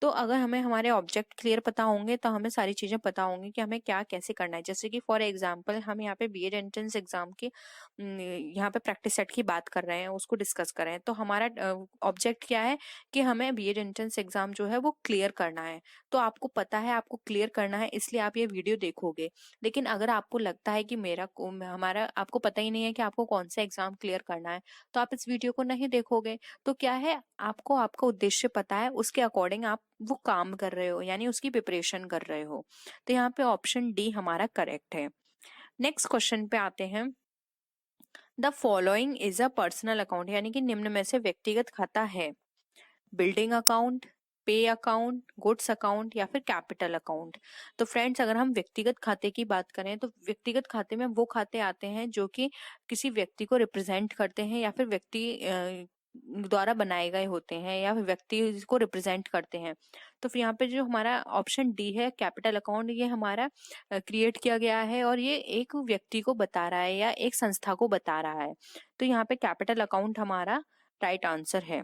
तो अगर हमें हमारे ऑब्जेक्ट क्लियर पता होंगे तो हमें सारी चीजें पता होंगी कि हमें क्या कैसे करना है। जैसे कि फॉर एग्जांपल हम यहाँ पे बीएड एंट्रेंस एग्जाम की यहाँ पे प्रैक्टिस सेट की बात कर रहे हैं, उसको डिस्कस कर रहे हैं, तो हमारा ऑब्जेक्ट क्या है कि हमें बीएड एंट्रेंस एग्जाम जो है वो क्लियर करना है। तो आपको पता है आपको क्लियर करना है, इसलिए आप ये वीडियो देखोगे। लेकिन अगर आपको लगता है कि हमारा आपको पता ही नहीं है कि आपको कौन सा एग्जाम क्लियर करना है, तो आप इस वीडियो को नहीं देखोगे। तो क्या है, आपको आपका उद्देश्य पता है, उसके अकॉर्डिंग आप वो काम कर रहे हो, यानी उसकी प्रिपरेशन कर रहे हो। तो यहाँ पे ऑप्शन डी हमारा करेक्ट है। नेक्स्ट क्वेश्चन पे आते हैं, the following is a personal account, यानी कि निम्न में से व्यक्तिगत खाता है? बिल्डिंग अकाउंट, पे अकाउंट, गुड्स अकाउंट या फिर कैपिटल अकाउंट। तो फ्रेंड्स अगर हम व्यक्तिगत खाते की बात करें तो व्यक्तिगत खाते में वो खाते आते हैं जो कि किसी व्यक्ति को रिप्रेजेंट करते हैं या फिर व्यक्ति द्वारा बनाए गए होते हैं या फिर व्यक्ति को रिप्रेजेंट करते हैं। तो फिर यहाँ पे जो हमारा ऑप्शन डी है कैपिटल अकाउंट, ये हमारा क्रिएट किया गया है और ये एक व्यक्ति को बता रहा है या एक संस्था को बता रहा है। तो यहाँ पे कैपिटल अकाउंट हमारा राइट आंसर है।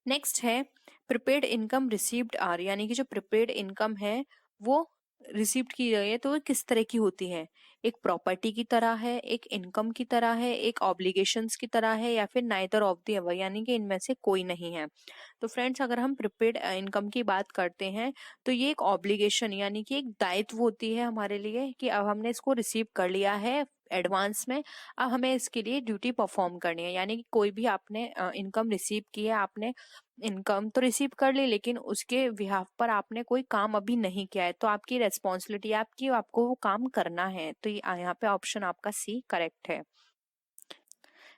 नेक्स्ट है प्रीपेड इनकम रिसीव्ड आर, यानी कि जो प्रीपेड इनकम है वो रिसीव्ड की गई है तो वो किस तरह की होती है? एक प्रॉपर्टी की तरह है, एक इनकम की तरह है, एक ऑब्लिगेशंस की तरह है या फिर नाइदर ऑफ द अबव, यानी कि इनमें से कोई नहीं है। तो फ्रेंड्स अगर हम प्रीपेड इनकम की बात करते हैं तो ये एक ऑब्लिगेशन यानी कि एक दायित्व होती है हमारे लिए कि अब हमने इसको रिसीव कर लिया है एडवांस में, अब हमें इसके लिए ड्यूटी परफॉर्म करनी है। यानी कि कोई भी आपने इनकम रिसीव की है, आपने इनकम तो रिसीव कर ली लेकिन उसके बिहाफ पर आपने कोई काम अभी नहीं किया है, तो आपकी रेस्पॉन्सिबिलिटी आपकी, आपको वो काम करना है। तो यहाँ पे ऑप्शन आपका सी करेक्ट है।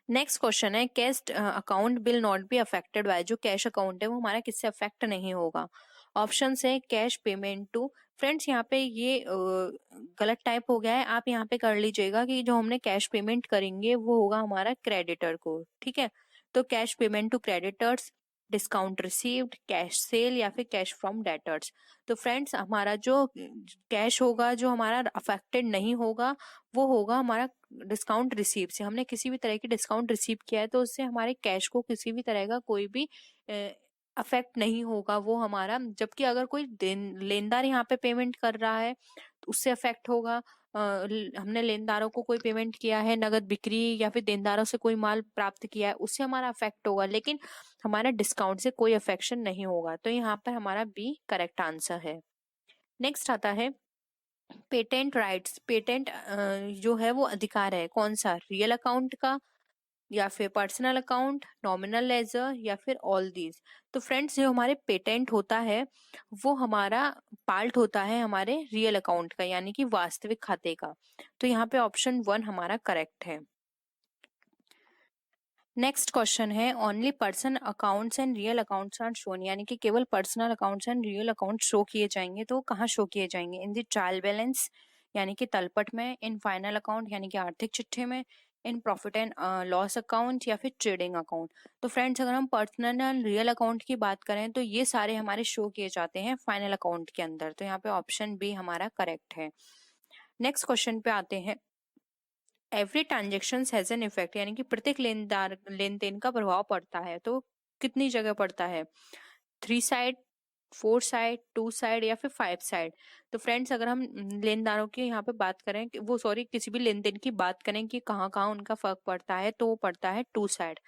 नेक्स्ट क्वेश्चन है, cash account will not be affected by, जो कैश अकाउंट है वो हमारा किससे अफेक्ट नहीं होगा? ऑप्शन है कैश पेमेंट टू। फ्रेंड्स यहाँ पे ये गलत टाइप हो गया है, आप यहाँ पे कर लीजिएगा कि जो हमने कैश पेमेंट करेंगे वो होगा हमारा क्रेडिटर को, ठीक है? तो cash payment to creditors, discount received, cash sale या फिर कैश फ्रॉम डेटर्स। तो फ्रेंड्स हमारा जो कैश होगा जो हमारा अफेक्टेड नहीं होगा वो होगा हमारा डिस्काउंट रिसीव से। हमने किसी भी तरह की डिस्काउंट रिसीव किया है तो उससे हमारे कैश को किसी भी तरह का कोई भी अफेक्ट नहीं होगा वो हमारा। जबकि अगर कोई लेनदार यहाँ पे पेमेंट कर रहा है तो उससे अफेक्ट होगा। हमने लेनदारों को कोई पेमेंट किया है, नगद बिक्री या फिर देनदारों से कोई माल प्राप्त किया है, उससे हमारा अफेक्ट होगा, लेकिन हमारा डिस्काउंट से कोई अफेक्शन नहीं होगा। तो यहाँ पर हमारा बी करेक्ट आंसर है। नेक्स्ट आता है पेटेंट राइट्स। पेटेंट जो है वो अधिकार है कौन सा? रियल अकाउंट का या फिर पर्सनल अकाउंट, नॉमिनल लेजर या फिर ऑल दीज। तो फ्रेंड्स जो हमारे पेटेंट होता है वो हमारा पार्ट होता है हमारे रियल अकाउंट का, यानी कि वास्तविक खाते का। तो यहाँ पे ऑप्शन 1 हमारा करेक्ट है। नेक्स्ट क्वेश्चन है, only person accounts and real accounts are shown, यानी कि केवल personal accounts and real account show किए जाएंगे। तो कहाँ शो किए जाएंगे? इन द ट्रायल बैलेंस यानी कि तलपट में, इन फाइनल अकाउंट यानी कि आर्थिक चिट्ठे में, in profit and loss account या फिर ट्रेडिंग अकाउंट। तो फ्रेंड्स अगर हम पर्सनल एंड रियल अकाउंट की बात करें तो ये सारे हमारे शो किए जाते हैं फाइनल अकाउंट के अंदर। तो यहाँ पे ऑप्शन बी हमारा करेक्ट है। नेक्स्ट क्वेश्चन पे आते हैं, every transaction has an effect, यानी कि प्रत्येक लेन देन का प्रभाव पड़ता है। तो कितनी जगह पड़ता है, 3 साइड, 4 साइड, 2 साइड या फिर 5 साइड। तो फ्रेंड्स अगर हम लेनदारों की यहाँ पे बात करें वो सॉरी किसी भी लेन देन की बात करें कि कहाँ कहाँ उनका फर्क पड़ता है, तो वो पड़ता है 2 साइड,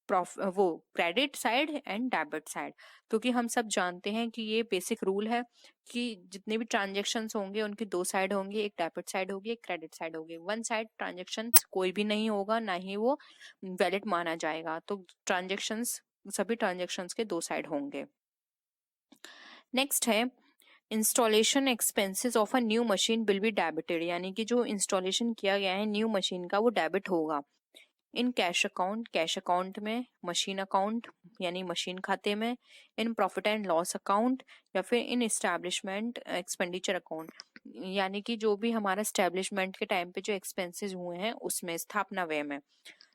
वो credit side and debit side. क्योंकि हम सब जानते हैं कि ये बेसिक रूल है कि जितने भी ट्रांजेक्शन्स होंगे उनकी 2 साइड होंगी, एक डेबिट साइड होगी, एक क्रेडिट साइड होगी। वन साइड ट्रांजेक्शन कोई भी नहीं होगा, ना ही वो वैलिड माना जाएगा। तो ट्रांजेक्शन्स, सभी ट्रांजेक्शन्स के 2 साइड होंगे। नेक्स्ट है installation expenses of a new machine will be debited, यानी कि जो इंस्टॉलेशन किया गया है न्यू मशीन का वो डेबिट होगा। In cash account, cash account में, मशीन अकाउंट यानी मशीन खाते में, in profit and loss account या फिर इन एस्टैब्लिशमेंट एक्सपेंडिचर अकाउंट, यानी कि जो भी हमारा एस्टैब्लिशमेंट के टाइम पे जो एक्सपेंसेस हुए हैं उसमें, स्थापना व्यय में।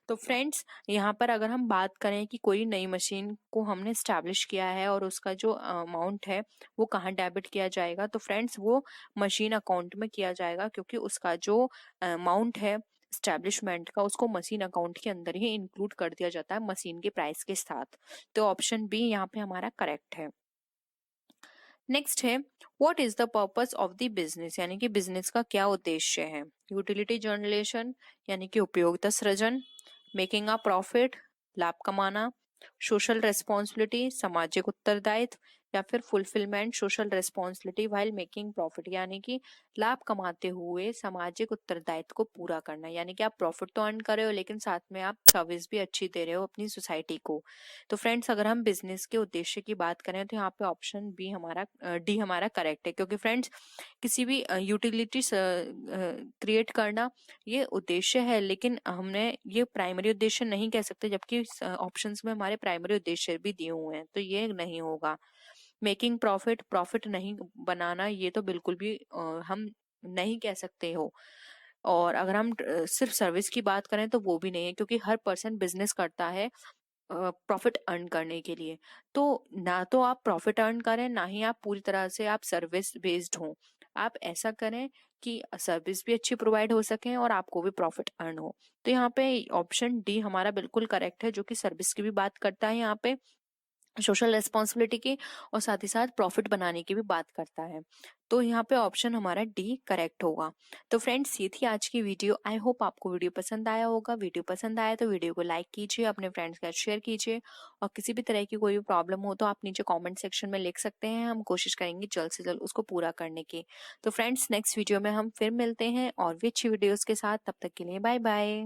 तो फ्रेंड्स यहाँ पर अगर हम बात करें कि कोई नई मशीन को हमने स्टैब्लिश किया है और उसका जो अमाउंट है वो कहाँ डेबिट किया जाएगा, तो फ्रेंड्स वो मशीन अकाउंट में किया जाएगा, क्योंकि उसका जो अमाउंट है स्टैब्लिशमेंट का उसको मशीन अकाउंट के अंदर ही इंक्लूड कर दिया जाता है मशीन के प्राइस के साथ। तो ऑप्शन बी यहाँ पे हमारा करेक्ट है। नेक्स्ट है what is the purpose of the business, यानी कि बिजनेस का क्या उद्देश्य है। यूटिलिटी जनरेशन यानी कि उपयोगिता सृजन, मेकिंग अ प्रॉफिट लाभ कमाना, सोशल रेस्पॉन्सिबिलिटी सामाजिक उत्तरदायित्व, या फिर fulfilment social responsibility while making profit, यानी कि लाभ कमाते हुए सामाजिक उत्तरदायित्व को पूरा करना। यानी कि आप प्रॉफिट तो अर्न कर रहे हो लेकिन साथ में आप सर्विस भी अच्छी दे रहे हो अपनी सोसाइटी को। तो फ्रेंड्स अगर हम बिजनेस के उद्देश्य की बात करें तो यहाँ पे ऑप्शन बी हमारा डी हमारा करेक्ट है, क्योंकि फ्रेंड्स किसी भी यूटिलिटी क्रिएट करना ये उद्देश्य है, लेकिन हमने ये प्राइमरी उद्देश्य नहीं कह सकते, जबकि ऑप्शंस में हमारे प्राइमरी उद्देश्य भी दिए हुए हैं, तो ये नहीं होगा। मेकिंग प्रॉफिट, प्रॉफिट नहीं बनाना, ये तो बिल्कुल भी हम नहीं कह सकते हो। और अगर हम सिर्फ सर्विस की बात करें तो वो भी नहीं है, क्योंकि हर पर्सन बिजनेस करता है प्रॉफिट अर्न करने के लिए। तो ना तो आप प्रॉफिट अर्न करें, ना ही आप पूरी तरह से आप सर्विस बेस्ड हो। आप ऐसा करें कि सर्विस भी अच्छी प्रोवाइड हो सके और आपको भी प्रॉफिट अर्न हो। तो यहाँ पे ऑप्शन डी हमारा बिल्कुल करेक्ट है, जो कि सर्विस की भी बात करता है यहाँ पे, सोशल रेस्पॉन्सिबिलिटी की, और साथ ही साथ प्रॉफिट बनाने की भी बात करता है। तो यहाँ पे ऑप्शन हमारा डी करेक्ट होगा। तो फ्रेंड्स ये थी आज की वीडियो। आई होप आपको वीडियो पसंद आया होगा। वीडियो पसंद आया तो वीडियो को लाइक कीजिए, अपने फ्रेंड्स के साथ शेयर कीजिए, और किसी भी तरह की कोई भी प्रॉब्लम हो तो आप नीचे कॉमेंट सेक्शन में लिख सकते हैं। हम कोशिश करेंगे जल्द से जल्द उसको पूरा करने की। तो फ्रेंड्स नेक्स्ट वीडियो में हम फिर मिलते हैं और भी अच्छी वीडियोज के साथ। तब तक के लिए बाय बाय।